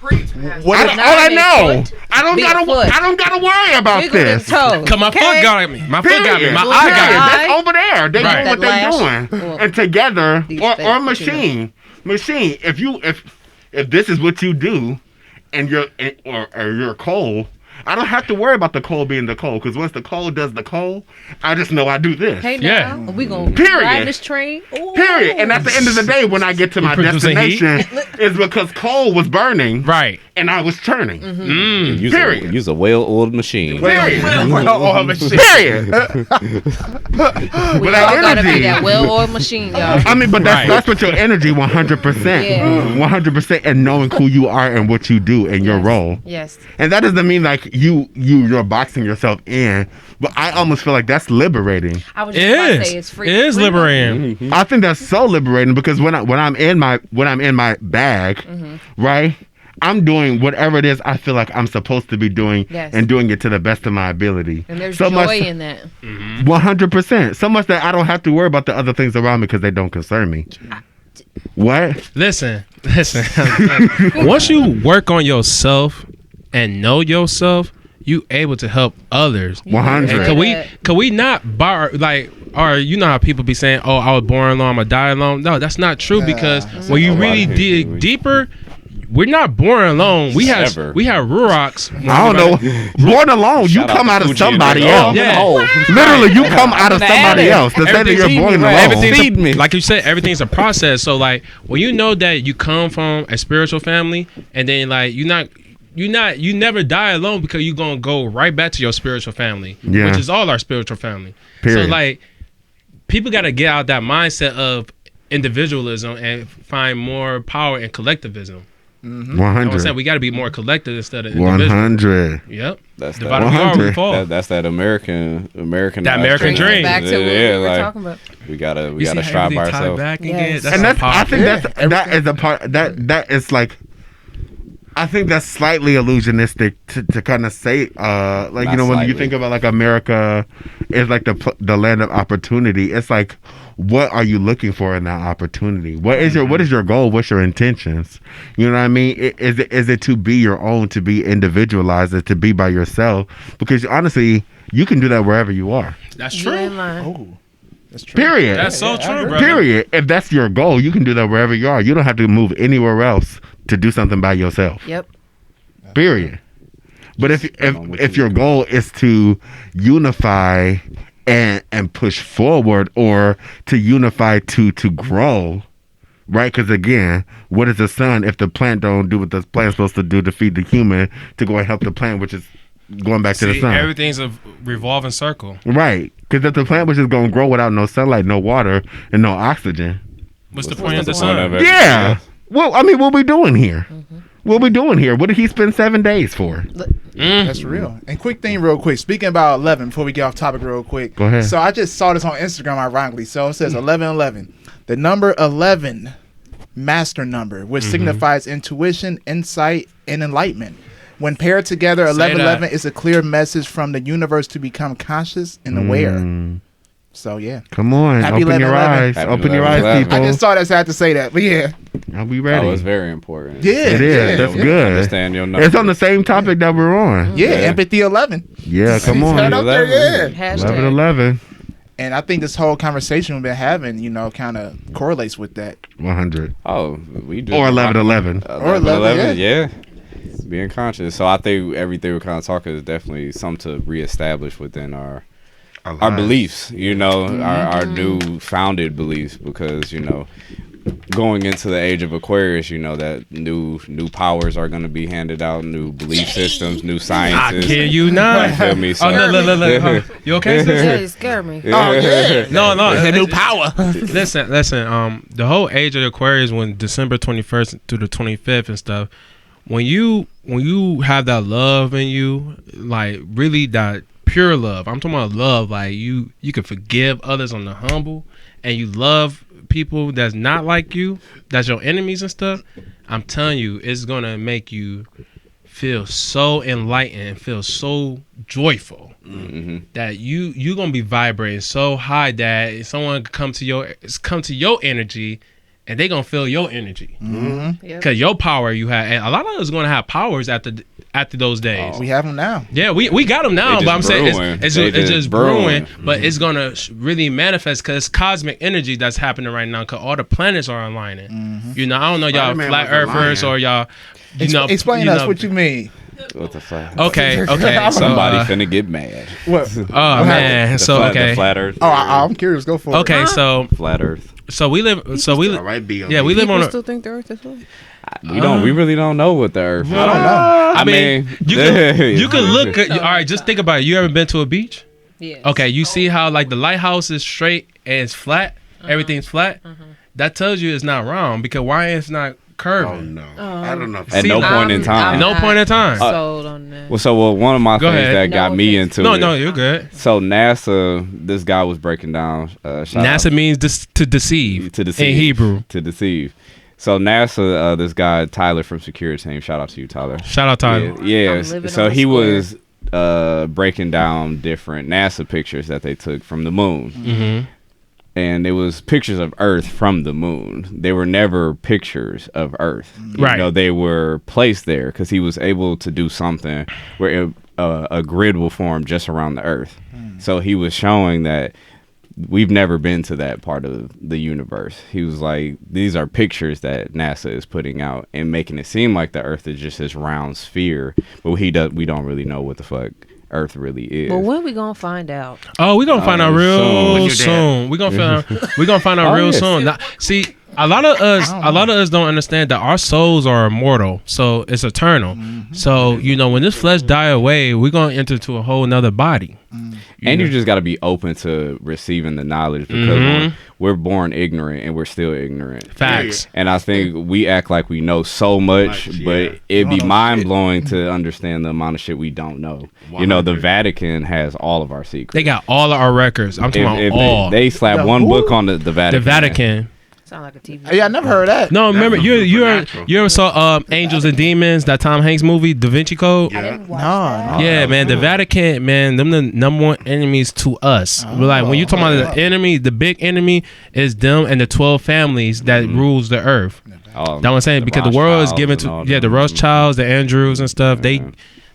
All I know, I don't gotta worry about this. Cause my foot got me. My foot got me. My Period. eye got me. That's over there. They know what they're doing, and together, or machine. If this is what you do, and you're coal. I don't have to worry about the coal being the coal, because once the coal does the coal, I just know I do this. Hey, now, we gonna ride this train. Ooh. Period. And at the end of the day, when I get to my destination, it's because coal was burning, right, and I was turning. Period. Use a well-oiled machine. Period. Well-oiled machine. Period. We But all gotta be that well-oiled machine, y'all. I mean, but that's what your energy, 100%, Yeah. 100%, and knowing who you are and what you do and your role. Yes. And that doesn't mean like you're boxing yourself in, but I almost feel like that's liberating. I was just about to say it's free. It is liberating. I think that's so liberating, because when I'm in my bag, right, I'm doing whatever it is I feel like I'm supposed to be doing, and doing it to the best of my ability. And there's so joy in that. 100%. So much that I don't have to worry about the other things around me because they don't concern me. What? Listen. Once you work on yourself and know yourself, you able to help others. 100. Could we not bar like, or you know how people be saying, "Oh, I was born alone, I'm gonna die alone." No, that's not true, because when you really dig deeper, we're not born alone. We have Rurocs. I don't know. Born alone, you come out of somebody else. Yeah. Literally, you come out of somebody else. To say that you're born alone. Feed me. Like you said, everything's a process. So like, when you know that you come from a spiritual family, and then like you never die alone, because you're gonna go right back to your spiritual family, which is all our spiritual family. Period. So like, people got to get out that mindset of individualism and find more power in collectivism. 100. You know what I'm saying? We got to be more collective instead of individual. 100. Yep. That's The that. bottom of the 100. That's that American That American dream. Back to what we were talking about. We gotta You see how strive by everything tied ourselves. back again? Yes. That's And that's, I think powerful. that is a part that is like, I think that's slightly illusionistic to kind of say, like, Not you know, when you slightly. think about like America is like the land of opportunity. It's like, what are you looking for in that opportunity? What is your goal? What's your intentions? You know what I mean? Is it to be your own, to be individualized, or to be by yourself? Because honestly, you can do that wherever you are. That's You ain't true. lying. Oh, that's true. Period. That's so true, bro. Period. If that's your goal, you can do that wherever you are. You don't have to move anywhere else to do something by yourself. Yep. Period. But if your goal is to unify and push forward, or to unify to grow, right? Because again, what is the sun if the plant don't do what the plant's supposed to do to feed the human to go and help the plant, which is going back to the See, sun, everything's a revolving circle. right? Because if the plant was just going to grow without no sunlight, no water, and no oxygen, What's the What's point of the the point sun? of it? yeah. Well, I mean, what we doing here? What we doing here? What did he spend 7 days for? That's real. And quick thing, real quick. Speaking about 11, before we get off topic, real quick. Go ahead. So I just saw this on Instagram, ironically. So it says 1111. The number 11, master number, which signifies intuition, insight, and enlightenment. When paired together, Say 1111 that. is a clear message from the universe to become conscious and aware. So yeah, Come on, Happy open your 11/11. eyes. Happy Open your eyes, 11/11. people. I just saw that, so I had to say that. But yeah, I'll be That ready. was very important. yeah, It is. That's good. Understand your number. It's on the same topic that we're on. Yeah, Yeah. empathy 11. Yeah, come He's on. right up there, yeah. Hashtag. 11. And I think this whole conversation we've been having, kind of correlates with that. 100. Oh, we do. Or 11. Or 11, yeah. Being conscious. So I think everything we're kind of talking is definitely something to reestablish within our beliefs, our new founded beliefs, because, going into the age of Aquarius, that new powers are going to be handed out, new belief systems, new I sciences. kill you not. You feel me? So, Oh, look. You okay, sis? Yeah, you scared me. Oh yeah, No, it's a new power. Listen. The whole age of the Aquarius, when December 21st to the 25th and stuff, when you have that love in you, like really that pure love. I'm talking about love, like you can forgive others on the humble, and you love people that's not like you, that's your enemies and stuff. I'm telling you, it's gonna make you feel so enlightened and feel so joyful that you gonna be vibrating so high that someone come to your energy, and they gonna feel your energy because your power you have. And a lot of us gonna have powers after those days. We have them now. Yeah, we got them now, They but I'm just saying brewing. it's They just just brewing, brewing. but it's gonna really manifest because it's cosmic energy that's happening right now because all the planets are aligning. I don't know y'all Spider-Man flat was earthers or y'all. Explain us what you mean. what the fuck? Okay, so Somebody finna get mad. What? oh man, The so flat, okay, The flat Earth. Oh, I'm curious. Go for it. okay, so Flat Earth. we live, All right, B. yeah, we live on People a. still think the earth is flat. We really don't know what the Earth. I don't know. I mean, you can look at. All right, just think about it. You ever been to a beach? Yeah. Okay, you see how like the lighthouse is straight and it's flat. Everything's flat. That tells you it's not round because why it's not Oh curving. no, I don't know. At See, no point in time. At no point in time. Sold on that. Well, one of my Go things ahead. that got No me offense. into No, it. you're good. So NASA, this guy was breaking down. NASA means to deceive. To deceive. In Hebrew. To deceive. So NASA, this guy Tyler from Security Team. Shout out to you, Tyler. Shout out Tyler. Yeah. I'm living So on the he square. was breaking down different NASA pictures that they took from the moon. Mm-hmm. And it was pictures of Earth from the moon. They were never pictures of Earth. Right. They were placed there because he was able to do something where a grid will form just around the Earth. So he was showing that we've never been to that part of the universe. He was like, these are pictures that NASA is putting out and making it seem like the Earth is just this round sphere. But we don't really know what the fuck Earth really is. But when we gonna find out? Oh, we're gonna find out real soon. When you're soon. We're gonna find out Oh, real yeah. soon. Now, see, A lot of us don't understand that our souls are immortal, so it's eternal. So when this flesh die away, we're gonna enter into a whole nother body. And you just got to be open to receiving the knowledge because we're born ignorant and we're still ignorant. Facts. And I think we act like we know so much, but it'd be mind blowing to understand the amount of shit we don't know. 100. The Vatican has all of our secrets. They got all of our records. I'm talking about all. They slap one book on the Vatican. The Vatican. Sound like a TV. Yeah, I never heard of that. No, remember you ever saw Angels and Demons, that Tom Hanks movie, Da Vinci Code? I didn't watch No. Yeah, man, the Vatican, man, them the number one enemies to us. We're like, when you talking about the enemy, the big enemy is them and the 12 families that rules the earth. That's what I'm saying, because the world is given to the Rothschilds, the Andrews and stuff.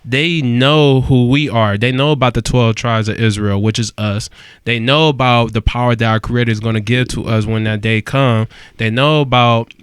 They know who we are. They know about the 12 tribes of Israel, which is us. They know about the power that our Creator is going to give to us when that day comes. They know about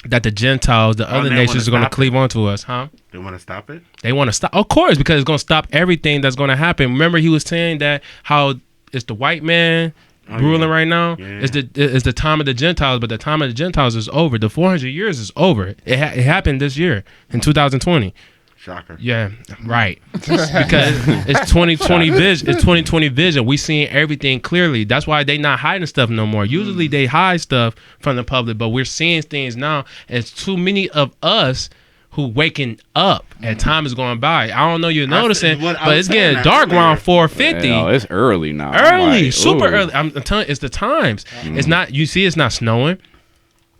that the Gentiles, the other nations, are going to cleave onto us, huh? They want to stop it? They want to stop, of course, because it's going to stop everything that's going to happen. Remember, he was saying that how it's the white man ruling right now. Yeah. It's the time of the Gentiles, but the time of the Gentiles is over. The 400 years is over. It happened this year in 2020. Shocker. Yeah, right. Because it's 2020 vision. It's 2020 vision. We seeing everything clearly. That's why they not hiding stuff no more. Usually they hide stuff from the public, but we're seeing things now. It's too many of us who waking up and time is going by. I don't know you're noticing, but it's getting dark around 4:50. No, it's early now. Early, super early. I'm telling you, it's the times. It's not. You see, it's not snowing.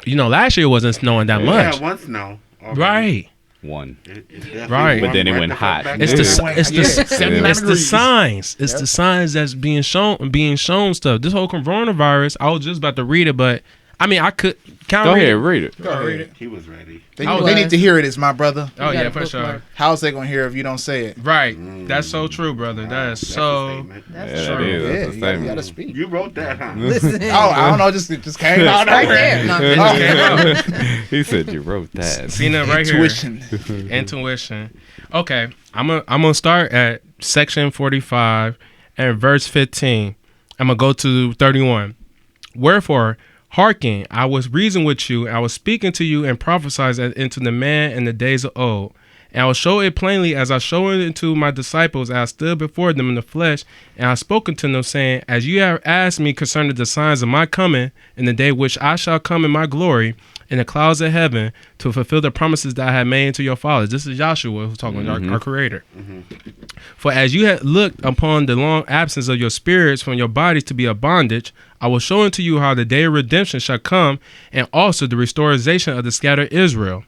Last year it wasn't snowing that much. Yeah, one snow. Already. Right. One. Right. But then it went hot. It's the signs. It's the signs that's being shown stuff. This whole coronavirus, I was just about to read it, but I mean, I could. Go ahead, read it. Go ahead, read it. He was ready. They need to hear it, it's my brother. Oh yeah, for sure. How's they gonna hear if you don't say it? Right. That's so true, brother. That's so. That's true. Yeah, you gotta speak. You wrote that, huh? Listen. I don't know. Just came out right there. there. No, He said you wrote that. Seen it right Intuition. here. Intuition. Okay, I'm gonna start at section 45 and verse 15. I'm gonna go to 31. Wherefore, hearken, I was reasoning with you, I was speaking to you and prophesied into the man in the days of old. And I will show it plainly as I showed it to my disciples, as I stood before them in the flesh, and I spoken to them, saying, as you have asked me concerning the signs of my coming, in the day which I shall come in my glory, in the clouds of heaven, to fulfill the promises that I have made to your fathers. This is Joshua who's talking about our Creator. For as you have looked upon the long absence of your spirits from your bodies to be a bondage, I will show unto you how the day of redemption shall come, and also the restoration of the scattered Israel.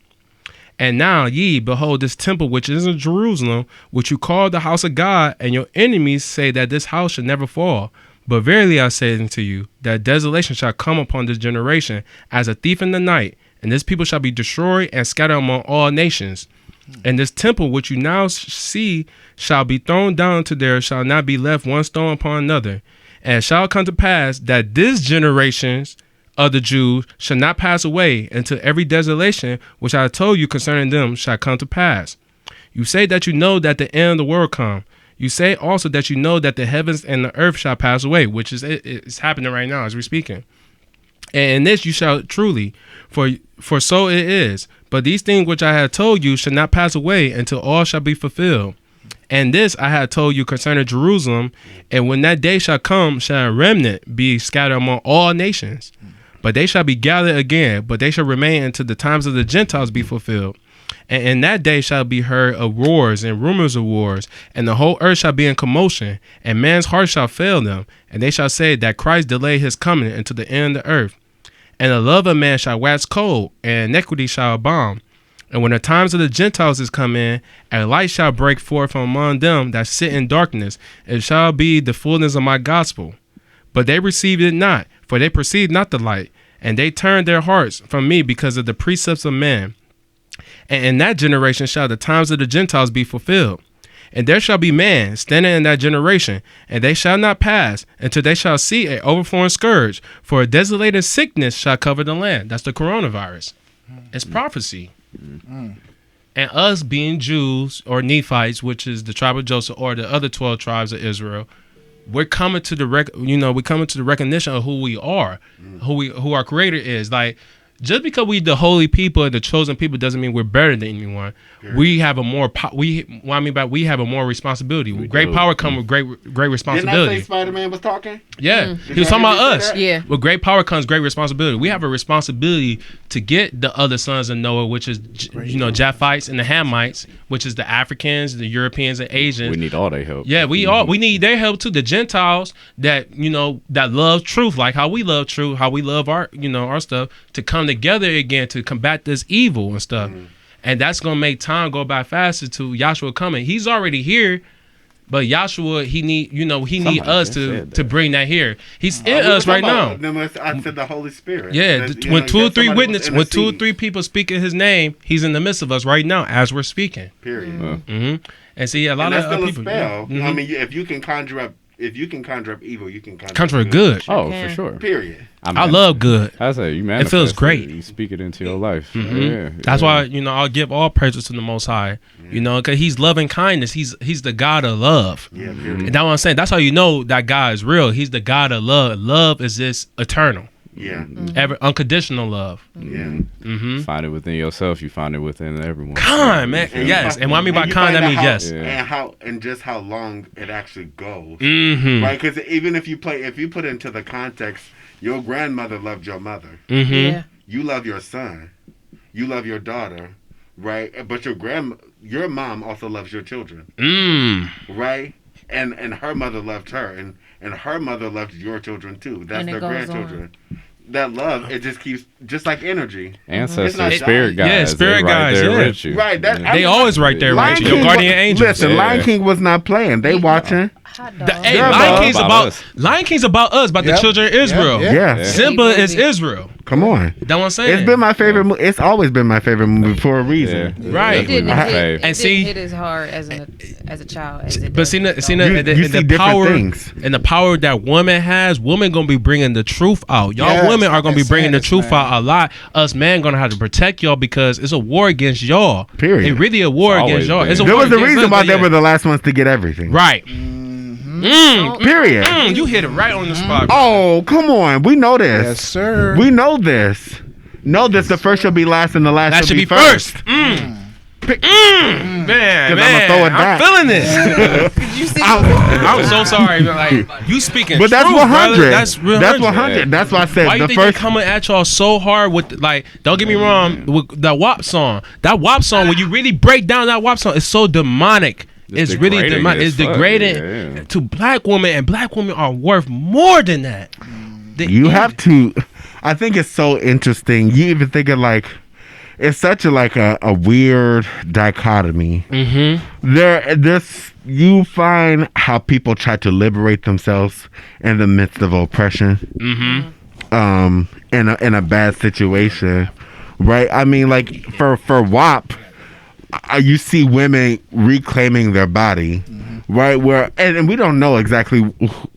And now ye behold this temple which is in Jerusalem, which you call the house of God, and your enemies say that this house should never fall. But verily I say unto you, that desolation shall come upon this generation as a thief in the night, and this people shall be destroyed and scattered among all nations. And this temple which you now see shall be thrown down to there, shall not be left one stone upon another. And it shall come to pass that this generation of the Jews shall not pass away until every desolation which I have told you concerning them shall come to pass. You say that you know that the end of the world come. You say also that you know that the heavens and the earth shall pass away, which is it's happening right now as we're speaking. And in this you shall truly, for so it is. But these things which I have told you shall not pass away until all shall be fulfilled. And this I have told you concerning Jerusalem, and when that day shall come, shall a remnant be scattered among all nations. But they shall be gathered again, but they shall remain until the times of the Gentiles be fulfilled. And in that day shall be heard of wars and rumors of wars, and the whole earth shall be in commotion, and man's heart shall fail them, and they shall say that Christ delayed his coming until the end of the earth. And the love of man shall wax cold, and iniquity shall abound. And when the times of the Gentiles is come in, a light shall break forth from among them that sit in darkness. It shall be the fullness of my gospel. But they received it not, for they perceived not the light, and they turned their hearts from me because of the precepts of man. And in that generation shall the times of the Gentiles be fulfilled. And there shall be man standing in that generation, and they shall not pass until they shall see a overflowing scourge, for a desolating sickness shall cover the land. That's the coronavirus. It's prophecy. And us being Jews or Nephites, which is the tribe of Joseph or the other 12 tribes of Israel, we're coming to the recognition of who we are, who our Creator is. Like just because we the holy people and the chosen people doesn't mean we're better than anyone. We have a more we have a more responsibility. With great power comes with great responsibility. Didn't I say Spider-Man was talking? Yeah, he was talking about us. Yeah. With great power comes great responsibility. We have a responsibility to get the other sons of Noah, which is Japhites and the Hamites, which is the Africans, the Europeans, and Asians. We need all their help. Yeah, we need their help too. The Gentiles that that love truth, like how we love truth, how we love our our stuff, to come together again to combat this evil and stuff. And that's gonna make time go by faster to Yahshua coming. He's already here, but Yahshua he need us to bring that here. He's in us right now. I said the Holy Spirit. Yeah, when 2 or 3 witnesses, when 2 or 3 people speak in His name, He's in the midst of us right now as we're speaking. Period. And see, a lot and of that's people. Still a spell. Yeah. I mean, if you can conjure up evil, you can conjure good. Oh, for sure. Period. I love good. I say you It feels great. You speak it into your life. Yeah, That's why I'll give all praises to the Most High. Because He's loving kindness. He's the God of love. Yeah, and that's what I'm saying. That's how you know that God is real. He's the God of love. Love is this eternal. Yeah. Unconditional love. Yeah. Find it within yourself. You find it within everyone. Kind, man. Yes. And what I mean by kind, that means yes. And just how long it actually goes. Right? Because even if you put it into the context, your grandmother loved your mother. Yeah. You love your son. You love your daughter. Right? But your mom also loves your children. Right? And her mother loved her. And her mother loved your children too. That's their grandchildren. That love, it just keeps, just like energy. Ancestors, spirit guides. Yeah, spirit guides. There Yeah. with you. Right. They always right there with you. Your guardian angels. Listen, Lion King was not playing. They watching. Lion King's about us, about the children of Israel. Yeah. Simba is Israel. Come on. That's what I'm saying. It's been my favorite movie. It's always been my favorite movie for a reason. Yeah. Right. And see, it is hard as a child. But see, you see different power things. and the power that woman has. Women gonna be bringing the truth out. Y'all women are gonna be bringing the truth out a lot. Us men gonna have to protect y'all because it's a war against y'all. Period. It's really a war against y'all. It's a there war was a against reason us, why but they yeah. were the last ones to get everything. Right. Period. You hit it right on the spot. Oh, come on. We know this. Yes, sir. We know this. Know this. The first shall be last and the last That shall should be first. Man, I'ma throw it back. I'm feeling this. I'm so sorry, but like you speaking. But that's truth, 100. brother. That's 100. That's 100. That's why I said Why you the think first. they coming at y'all so hard with like? Don't get me wrong. With that WAP song, when you really break down that WAP song, it's so demonic. It's really demonic. It's degrading to black women, and black women are worth more than that. You have to. I think it's so interesting. You even think of like. It's such a weird dichotomy. You find how people try to liberate themselves in the midst of oppression. In a bad situation, right? I mean, like for WAP, you see women reclaiming their body, right? And we don't know exactly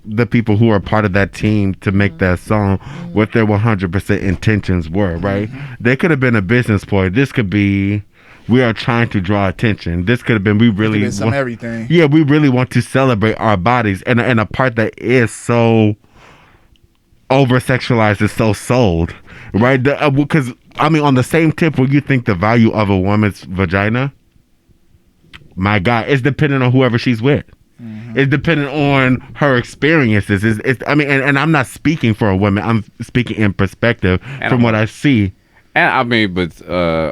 the people who are part of that team to make that song, what their 100% intentions were, right? They could have been a business ploy. This could be, we are trying to draw attention. This could have been, we really want everything. Yeah, we really want to celebrate our bodies, and a part that is so over sexualized is so sold, right? Because I mean, on the same tip, when you think the value of a woman's vagina, my God, it's dependent on whoever she's with. It's dependent on her experiences. I mean, and I'm not speaking for a woman. I'm speaking in perspective from what I see. And I mean, but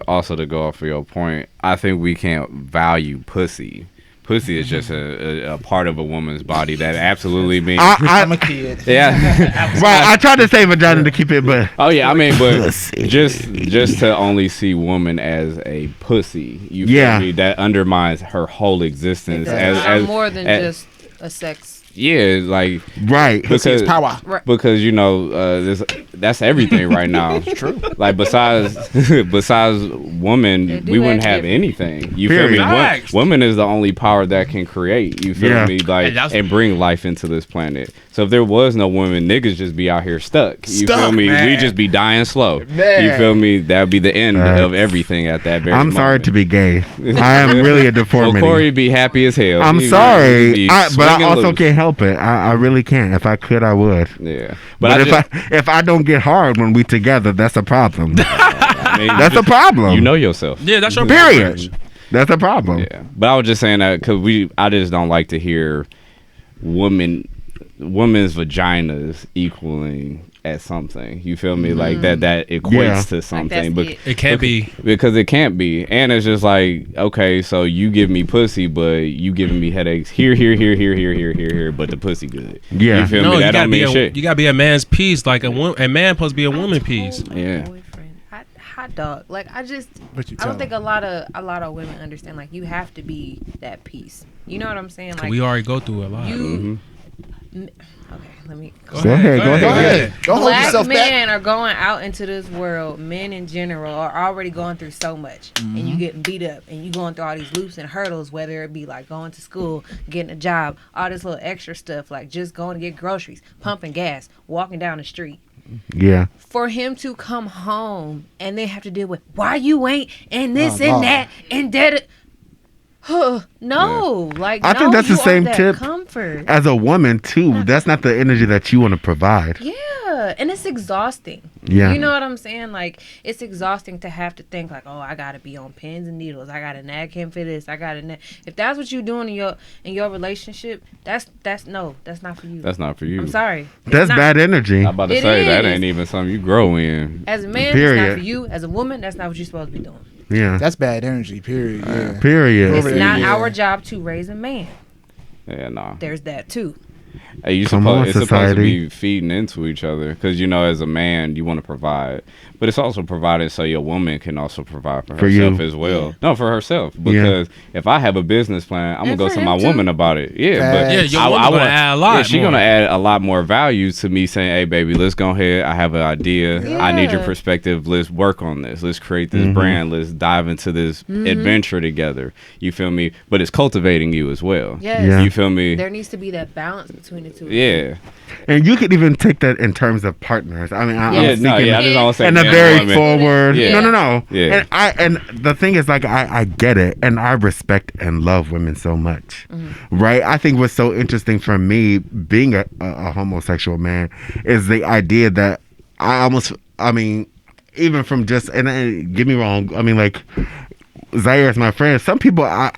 also to go off of your point, I think we can't value pussy. Pussy is just a part of a woman's body that absolutely means. I'm a kid. Yeah, right. I tried to say vagina to keep it, but oh yeah, I mean, but just to only see woman as a pussy, you feel me? That undermines her whole existence as more than just a sex. Yeah, like right. Because power. Because that's everything right now. It's true. Like besides woman, we wouldn't have anything. You feel me? Woman is the only power that can create. You feel me? Like and bring life into this planet. So if there was no women, niggas just be out here stuck. You feel me? Man. We just be dying slow. Man. You feel me? That would be the end of everything at that very moment. I'm sorry to be gay. I am really a deformity. Well, Corey be happy as hell. I'm sorry, but I also can't help help it. I really can't. If I could, I would. Yeah, But if I don't get hard when we together, that's a problem. I mean, That's a problem. You know yourself. Yeah, that's your Period. That's a problem. Yeah, but I was just saying that because I just don't like to hear women's vaginas equaling at something. You feel me? Like that equates to something, Like but It can't be. because it can't be. And it's just like, okay, so you give me pussy, but you giving me headaches here, but the pussy good. Yeah. You feel No, me? you That gotta don't be mean shit. you gotta be a man's piece. Like a man supposed to be a woman piece. Yeah. Boyfriend, hot dog. Like I What you don't tell think a lot of women understand. Like you have to be that piece. You know what I'm saying? Like We already go through a lot. you. Okay, let me. Go ahead. Go ahead. Don't hold Black yourself back. men are going out into this world. Men in general are already going through so much, and you getting beat up, and you going through all these loops and hurdles. Whether it be like going to school, getting a job, all this little extra stuff, like just going to get groceries, pumping gas, walking down the street. Yeah. For him to come home and they have to deal with why you ain't and this and that and that. No, like I think that's the you are same that tip comfort. as a woman too. That's not the energy that you want to provide. Yeah, and it's exhausting. Yeah. You know what I'm saying? Like it's exhausting to have to think like, oh, I gotta be on pins and needles. I gotta nag him for this. I gotta nag. If that's what you're doing in your relationship, that's not for you. That's not for you. I'm sorry. It's That's not. bad energy. I'm about to It say that is. ain't even something you grow in. As a man, Period. it's not for you. As a woman, that's not what you're supposed to be doing. Yeah. That's bad energy. Period. Yeah. Period. Over It's there, not yeah. our job to raise a man. Yeah, nah. There's that too. Hey, Come on, it's supposed to society. be feeding into each other because as a man you want to provide, but it's also provided so your woman can also provide for you. herself as well. No, for herself, because if I have a business plan, I'm And gonna go for to him my too. woman about it. Yeah, Facts. but Yeah, your I woman gonna want- add a lot Yeah, she's more. gonna add a lot more value to me saying, "Hey, baby, let's go ahead. I have an idea. I need your Yeah. perspective. Let's work on this. Let's create this brand. Let's dive into this adventure together." You feel me? But it's cultivating you as well. Yes. Yeah. You feel me? There needs to be that balance between the two. Yeah. And you could even take that in terms of partners. I mean, I'm Yes. Yeah, no, speaking yeah, I just don't say in a man, very woman. forward. Yeah. No. Yeah. And the thing is, like, I get it, and I respect and love women so much, right? I think what's so interesting for me, being a homosexual man, is the idea that even from just and get me wrong, I mean, like, Zaire is my friend. Some people, I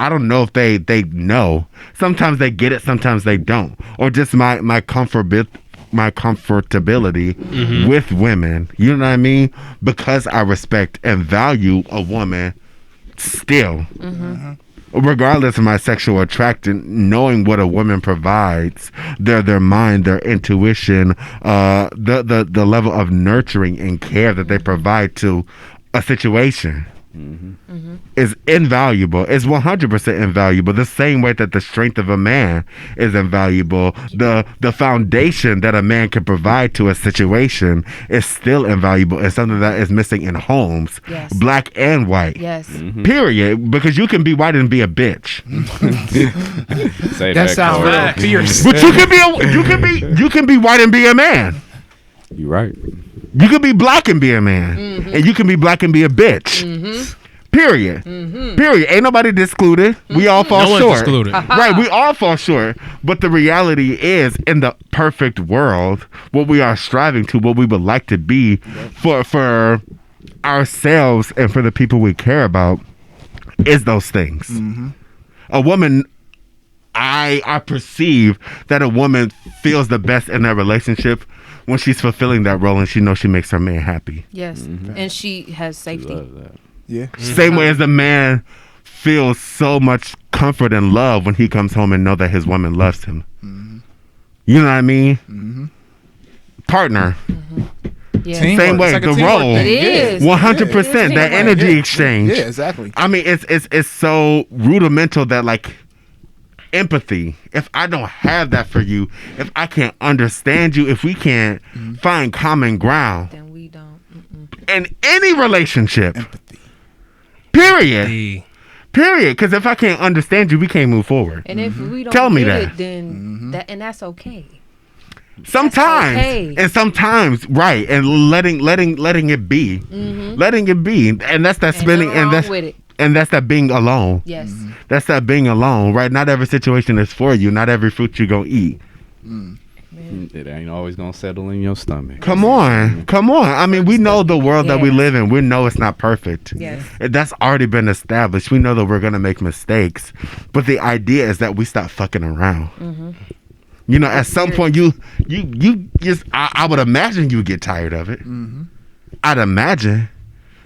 don't know if they know. Sometimes they get it, sometimes they don't, or just my comfortability with women. You know what I mean? Because I respect and value a woman still. Regardless of my sexual attraction, knowing what a woman provides, their mind, their intuition, the level of nurturing and care that they provide to a situation is invaluable. It's 100% invaluable. The same way that the strength of a man is invaluable, the foundation that a man can provide to a situation is still invaluable. It's something that is missing in homes, Yes. black and white. Yes. Period. Because you can be white and be a bitch, Say That sounds Corey. real fierce. but you can be white and be a man. You right. You can be black and be a man, and you can be black and be a bitch. Period. Period. Ain't nobody excluded. We all fall No one's short. excluded. Right, we all fall short. But the reality is, in the perfect world, what we are striving to, what we would like to be for ourselves and for the people we care about, is those things. A woman, I perceive that a woman feels the best in that relationship when she's fulfilling that role and she knows she makes her man happy. Yes. And she has safety. Love that. Yeah. Same way as the man feels so much comfort and love when he comes home and know that his woman loves him. You know what I mean? Partner. Yeah. Teamwork. Same way, It's like a the teamwork role. thing. It is. 100%. That Teamwork. energy exchange. Yeah, exactly. I mean, it's so rudimental that, like, empathy, if I don't have that for you, if I can't understand you, if we can't find common ground Then we don't. in any relationship, Empathy. period. Hey, Period. Because if I can't understand you, we can't move forward. And if we don't Tell me get that. it, then that's okay. Sometimes, okay. and sometimes, right, and letting it be, letting it be, and that's that Ain't spinning, nothing and wrong that's with it. And that's that being alone. Yes. That's that being alone, right? Not every situation is for you. Not every fruit you gonna eat. It ain't always gonna settle in your stomach. Come on. I mean, we know the world that we live in. We know it's not perfect. Yes. That's already been established. We know that we're gonna make mistakes, but the idea is that we stop fucking around. You know, at some point, you just. I would imagine you get tired of it. I'd imagine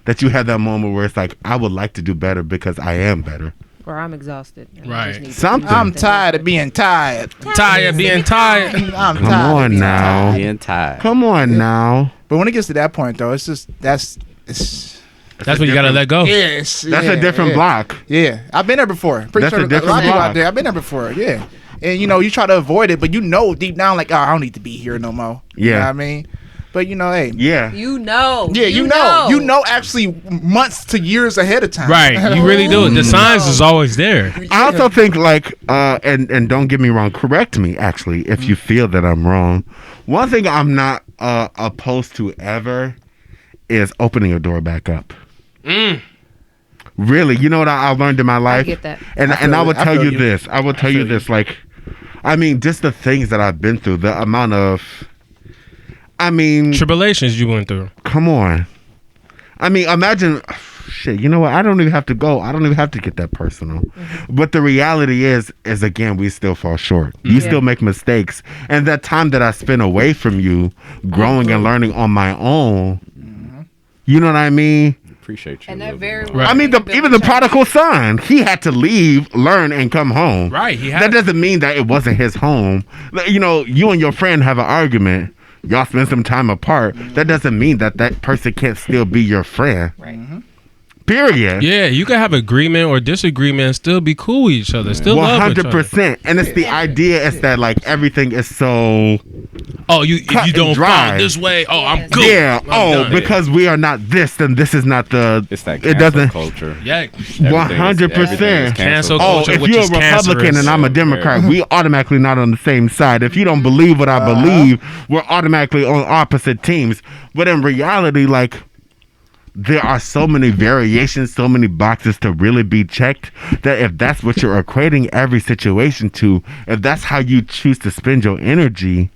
that you have that moment where it's like, I would like to do better because I am better. Or I'm exhausted. And I Right. just need to Something. do I'm something. tired of being tired. Tired of being tired. I'm Come tired. of on being now. tired. Being tired. Come on now. But when it gets to that point, though, it's just That's what you gotta let go. yes. That's a different block. Yeah, I've been there before. Pretty That's sure a a different lot of people block. out there. I've been there before. Yeah, and you know, you try to avoid it, but you know deep down, like, oh, I don't need to be here no more. You know Yeah. what I mean? But you know, hey, Yeah. You know. yeah, you know, actually months to years ahead of time. Right, you really do. The signs is always there. I also think like and don't get me wrong, correct me actually if you feel that I'm wrong. One thing I'm not opposed to ever is opening a door back up. Really, you know what I learned in my life? get that. And I feel I will it. I tell feel you you. this. I will tell you this, like, I mean, just the things that I've been through, the amount of, I mean, Tribulations you went through. come on. I mean, imagine, shit, you know what? I don't even have to go. I don't even have to get that personal. But the reality is again, we still fall short. You still make mistakes. And that time that I spent away from you, growing and learning on my own, you know what I mean? Appreciate you. And that a little very bit Right. I mean, even the prodigal son, he had to leave, learn, and come home. Right, he had That doesn't mean that it wasn't his home. Like, you know, you and your friend have an argument. Y'all spend some time apart. That doesn't mean that that person can't still be your friend. Right. Period. Yeah, you can have agreement or disagreement and still be cool with each other. Still love each other. 100%. And it's the idea is that like everything is so Oh, if cut you don't and dry. follow this way, oh, I'm good. yeah. I'm Oh, done. because we are not this, then this is not the. It's that It cancel doesn't. culture. Yeah. 100%. Cancel Oh, culture, if which you're a is Republican cancerous. and I'm a Democrat, we automatically not on the same side. If you don't believe what I believe, we're automatically on opposite teams. But in reality, like, there are so many variations, so many boxes to really be checked that if that's what you're equating every situation to, if that's how you choose to spend your energy,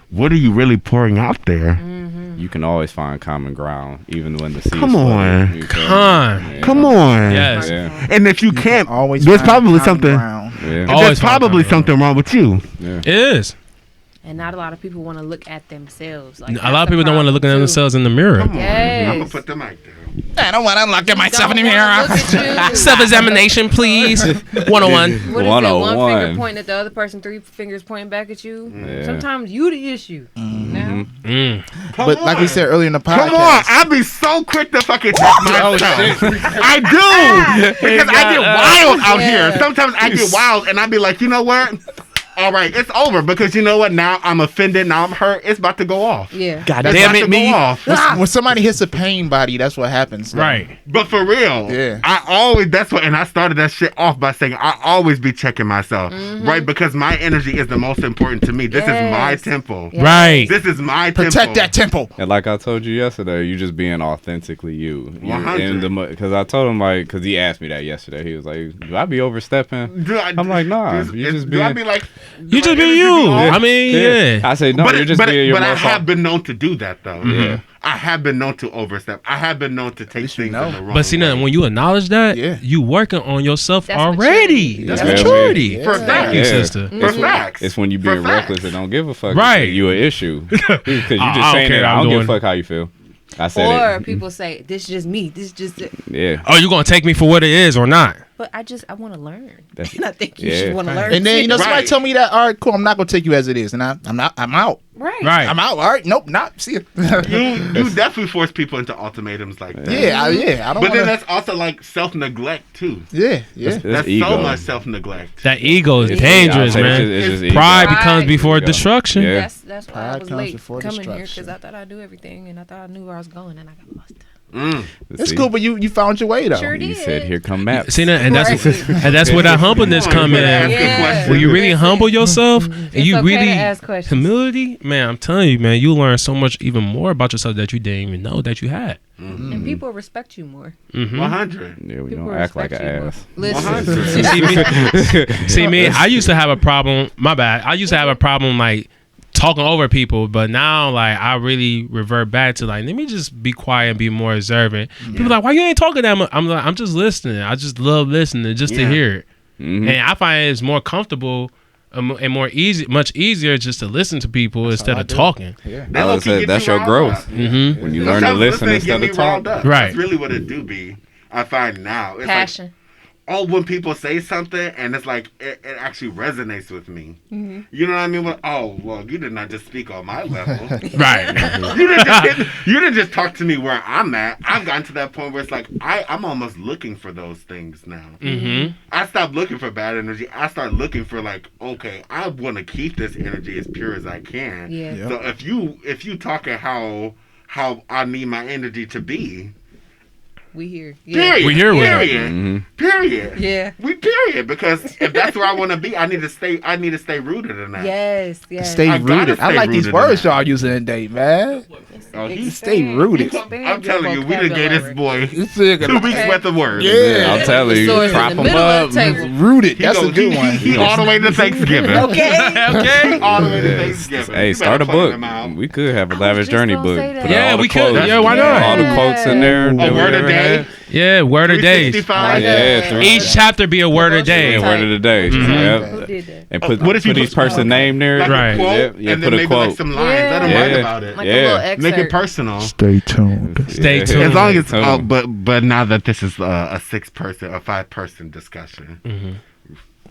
what are you really pouring out there? You can always find common ground, even when the sea Come on. Come on. Yes. Yeah. And if you can't, Always there's find probably common something. ground. Yeah. Always There's find probably common something wrong with you. It is. And not a lot of people want to look at themselves. Like, A lot of people don't want to look at themselves in the mirror. Yes. I'm gonna put the mic down. I don't want to look at myself in the Don't mirror. wanna look at you. Self-examination, please. 101. What is it? One 101. finger pointing at the other person, three fingers pointing back at you. Yeah. Sometimes you the issue. Now, But like we said earlier in the podcast, Come on, I'd be so quick to fucking check myself. I do because I get wild out here. Sometimes I get wild and I be like, you know what? All right, it's over because you know what? Now I'm offended. Now I'm hurt. It's about to go off. yeah. God It's damn about it, to me. go off. when somebody hits a pain body, that's what happens. Right. But for real, Yeah. I always that's what, and I started that shit off by saying I always be checking myself, right? Because my energy is the most important to me. This is my Yes. temple. Yeah. Right. This is my Protect temple. that temple. And like I told you yesterday, you just being authentically you. 100. Because I told him, like, because he asked me that yesterday. He was like, do I be overstepping? I'm like, nah. You just do I being... be like? You do just my be energy you. off? I mean, yeah. I said, no, you're just being your but I most have been known to do that though. Yeah. I have been known to overstep. I have been known to take least you things know. in the wrong But see, now way. when you acknowledge that, Yeah. you working on yourself That's already. maturity. That's Yeah. maturity. Yeah. For Thank facts. you, Yeah. sister. For facts. It's when you For being facts. reckless and don't give a fuck. Right. You an issue. Because you just I don't saying care, it. I I'm don't give a doing- fuck how you feel. I said Or it. people say, this is just me. This is just it. Yeah. Oh, you gonna take me for what it is or not? But I want to learn. That's- And I think you yeah. should want to learn. And then you know too. somebody Right. tell me that, all right, cool, I'm not gonna take you as it is, and I'm out. Right. Right. I'm out. All right, nope, not see you. You definitely force people into ultimatums like that. yeah, I don't. But then wanna, that's also like self-neglect too. yeah. That's ego. so much self-neglect. That ego is It's- dangerous, I say man. It's just ego. Pride Pride. becomes before Ego. destruction. Yeah. That's why Pride I was comes late before coming here destruction. because I thought I'd do everything and I thought I knew where I was going and I got lost. It's cool, but you found your way though. Sure You did. said, "Here come maps." See that, and that's where that humbleness come in. Yeah. When you really humble yourself and you okay really to ask questions. humility, man, I'm telling you, man, you learn so much even more about yourself that you didn't even know that you had. And people respect you more. 100. Yeah, we People don't act like an respect you more. ass. Listen, See me, I used to have a problem. My bad. I used to have a problem like talking over people, but now like I really revert back to like, let me just be quiet and be more observant. People like, why you ain't talking that much? I'm like, I'm just listening. I just love listening just to hear it. And I find it's more comfortable and much easier just to listen to people instead of talking. I would say that's your growth. When you learn to listen instead of talk. Right. Right. That's really what it do be. I find now. It's passion. like, when people say something and it's like it actually resonates with me. You know what I mean? Well, you did not just speak on my level. Right. You didn't just talk to me where I'm at. I've gotten to that point where it's like I'm almost looking for those things now. I stopped looking for bad energy. I start looking for like, okay, I want to keep this energy as pure as I can. Yeah. So if you talking how I need my energy to be. We here. Period. We here with it. Period. Period. Yeah. We period. Because if that's where I want to be, I need to stay rooted in that. Yes. Stay I gotta rooted. I stay like these rooted in words that. y'all using today, man. Stay rooted. I'm telling you, we done gave this boy This nigga, 2 weeks worth of words. Yeah. I'll tell you, Swords in prop the them middle up. of the table. Rooted. That's a good one. He all the way to Thanksgiving. Okay. All the way to Thanksgiving. Hey, You start a better book. plug him out. We could have a I was Lavish just Journey gonna book. say that. Put Yeah, all the we could. quotes. Yeah, why not? All the quotes in there. A that we word a ever day. had. Yeah, word of days. 365. Yeah, three. Each chapter be a word a day. Yeah, word of the day. Who Yep. did that? And put What if you each put- person's name there. Like Right. a quote, Yeah, and put then a maybe quote. like some lines. Let him write about it. Like a little excerpt. Make it personal. Stay tuned. Stay Yeah. tuned. As long as, Tone. but now that this is a 5-person discussion.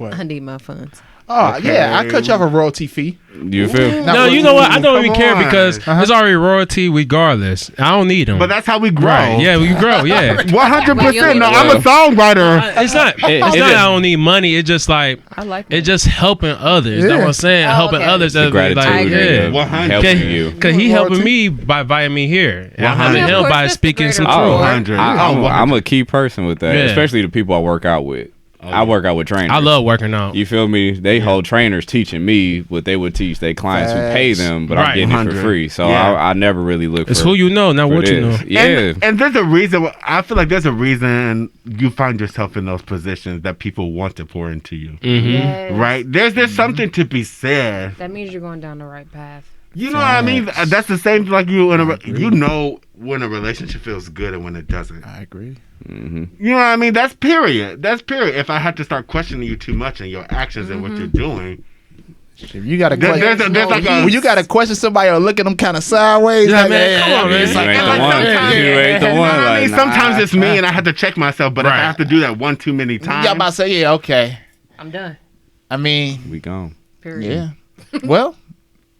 I need my funds. Oh, yeah. I cut you off a royalty fee. You feel? No, you know what? I don't even Come care on. because there's already royalty regardless. I don't need them. But that's how we grow. right. Yeah, we grow. Yeah. 100%. No, I'm a Well. songwriter. It's not. It's it not. is- I don't need money. It's just like I like it's just helping others. That's what I'm saying. Oh, Helping okay. others. The Like, gratitude. I agree. of 100. helping you. Cause he helping Royalty. me by inviting me here, and I'm 100. helping Yeah, of him course, by that's the speaking some greater truth. Oh, good. 100. I'm a key person with that, Yeah. especially the people I work out with. I work out with trainers. I love working out. You feel me? They hold trainers teaching me what they would teach their clients who pay them, but I'm Right. getting it for 100. free. So Yeah. I never really look It's for who you know, not for what you know. this. Yeah. And there's a reason. I feel like there's a reason you find yourself in those positions that people want to pour into you. Yes. Right? There's something to be said. That means you're going down the right path. You know what I mean? That's the same like you in you know when a relationship feels good and when it doesn't. I agree. You know what I mean? That's period. That's period. If I have to start questioning you too much and your actions and what you're doing, If you got to there's like a when you got to question somebody or look at them kind of sideways, Yeah, like, man, come on, man. it's You like, ain't the like one. sometimes- You ain't the you know one. what I mean? Like, Sometimes nah. it's me and I have to check myself, but if I Right. have to do that one too many times, y'all about to say, yeah, okay. I'm done. I mean, We gone. Period. yeah. Well,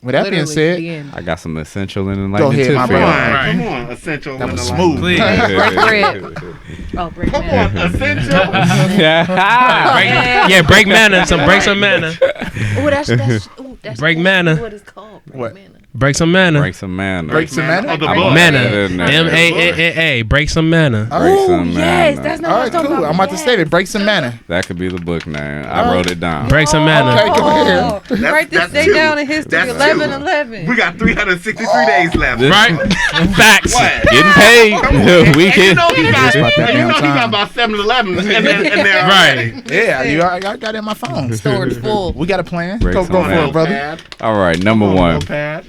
with that being Literally, said, the end. I got some essential and Go enlightening ahead, tips my for come brother. on, y'all. Right. come on, essential. That was and smooth. Please. Break bread. Oh, break Come man. on, essential. Yeah, break mana. Break some mana. Oh, that's Break mana. What it's called. Break What? mana. Break some mana. Break some man. Break some mana? Oh, the I book. put Mana. that in there. M-A-N-N-A. Break some mana. Break Oh, some yes. mana. That's not all what right, I'm talking cool. about. I'm about to state it. Break some mana. That could be the book name. I wrote it down. Break some mana. Okay, go ahead. Oh, write this that's day two. down in history. That's 11/11. We got 363 days left. Right? Facts. What? Getting paid. we And you can. know he got, About that and you damn know he got time. about 7-Eleven in there Right. already. Yeah, I got it in my phone. Storage full. We got a plan. Break Go some for mana. it, brother. Notepad. All right, number one. Notepad.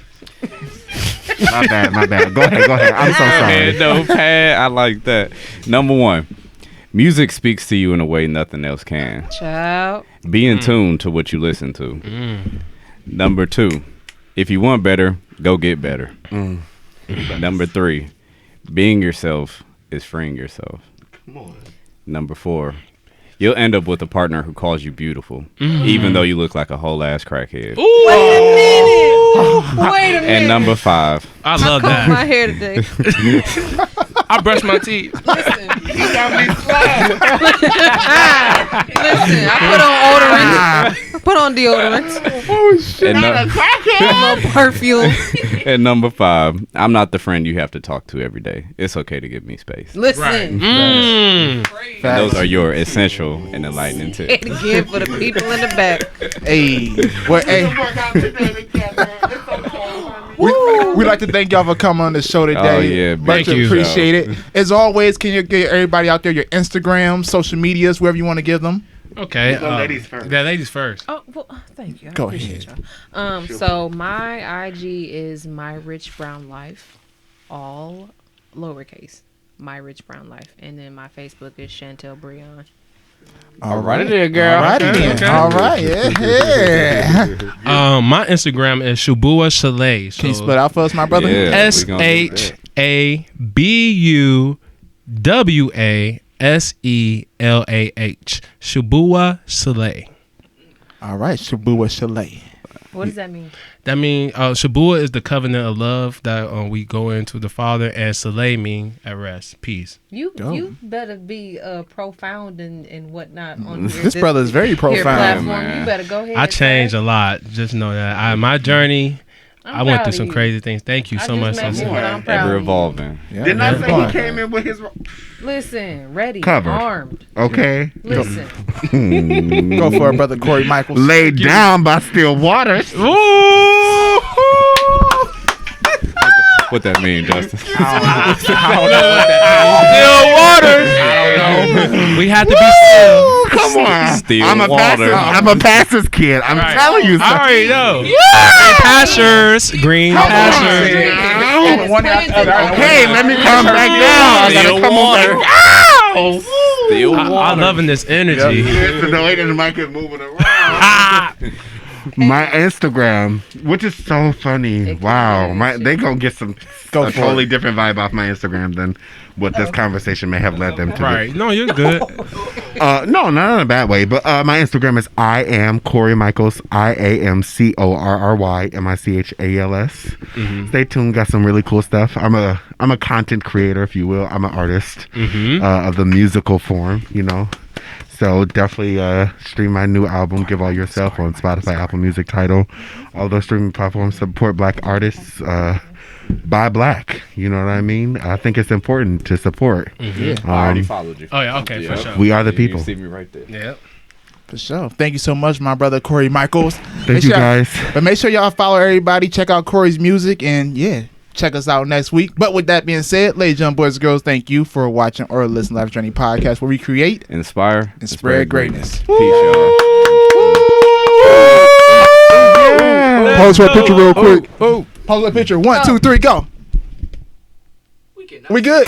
My bad. Go ahead. I'm so sorry. Head notepad. I like that. Number one. Music speaks to you in a way nothing else can. Child. Be in tune to what you listen to. Number two, if you want better, go get better. Number three, being yourself is freeing yourself. Come on. Number four, you'll end up with a partner who calls you beautiful, even though you look like a whole ass crackhead. Wait a minute. And number five, I love Comb that. my hair today. I brush my teeth. Listen, He got me slow. listen. I put on odorant. Put on deodorant. And, Little perfume. and number 5, I'm not the friend you have to talk to every day. It's okay to give me space. Listen. And those are your essential and enlightening tips. And again for the people in the back. Hey, well, hey. We'd like to thank y'all for coming on the show today. Oh, yeah, Much thank you. appreciate it. As always, can you give everybody out there your Instagram, social medias, wherever you want to give them? Okay. ladies first. Yeah, ladies first. Oh, well, thank you. I Go appreciate ahead. y'all. So my IG is My Rich Brown Life, all lowercase. My Rich Brown Life, and then my Facebook is Chantel Breon. All right there, girl. All right, then. Okay. All right, yeah. My Instagram is Shabua Chalet. Can you spell it out for us, my brother? Yeah. we gonna do that. SHABUWASELAH. Shabua Chalet. All right, Shabua Chalet. What does that mean? That means Shabua is the covenant of love that we go into the Father, and Saleh mean at rest, peace. You better be profound and whatnot on your, This brother is very your profound. platform. man. You better go ahead. I changed sir. a lot. Just know that my journey. I'm I went proud through of some you. crazy things. Thank you I so much. just met you, but I'm proud Ever of you. evolving. Yeah, Didn't I yeah. say he came in with his Listen, ready, Covered. armed. okay? Listen, Go for it, brother Corey Michaels. Laid down by still waters. What that mean, Justin? Still water. We had to be still. Come on. Still I'm a water. pastor's kid. I'm telling you I something. already know. Green pastures. Okay, let me come back down. I gotta Still come water. back. Ow! Still water. I'm loving this energy. The way that the mic is moving around. My Instagram, which is so funny. Wow, they gonna get a totally different vibe off my Instagram than what this conversation may have led them to. Right. No, you're good. No, not in a bad way. But my Instagram is I am Corey Michaels. IAMCORRYMICHAELS. Stay tuned. Got some really cool stuff. I'm a content creator, if you will. I'm an artist of the musical form. You know. So definitely stream my new album, Give All Yourself, on Spotify, Apple Music, Tidal, all those streaming platforms. Support black artists. Buy black. You know what I mean? I think it's important to support. I already followed you. Oh, yeah. Okay, for sure. We are the people. You see me right there. Yep. For sure. Thank you so much, my brother Corey Michaels. Thank you, guys. But make sure y'all follow everybody. Check out Corey's music, and check us out next week. But with that being said, ladies and gentlemen, boys and girls, thank you for watching or listening to Lavish Journey podcast, where we create Inspire and spread greatness. Peace, y'all. Pose for a picture real quick. Pose for a picture. 1, 2, 3, go. We good.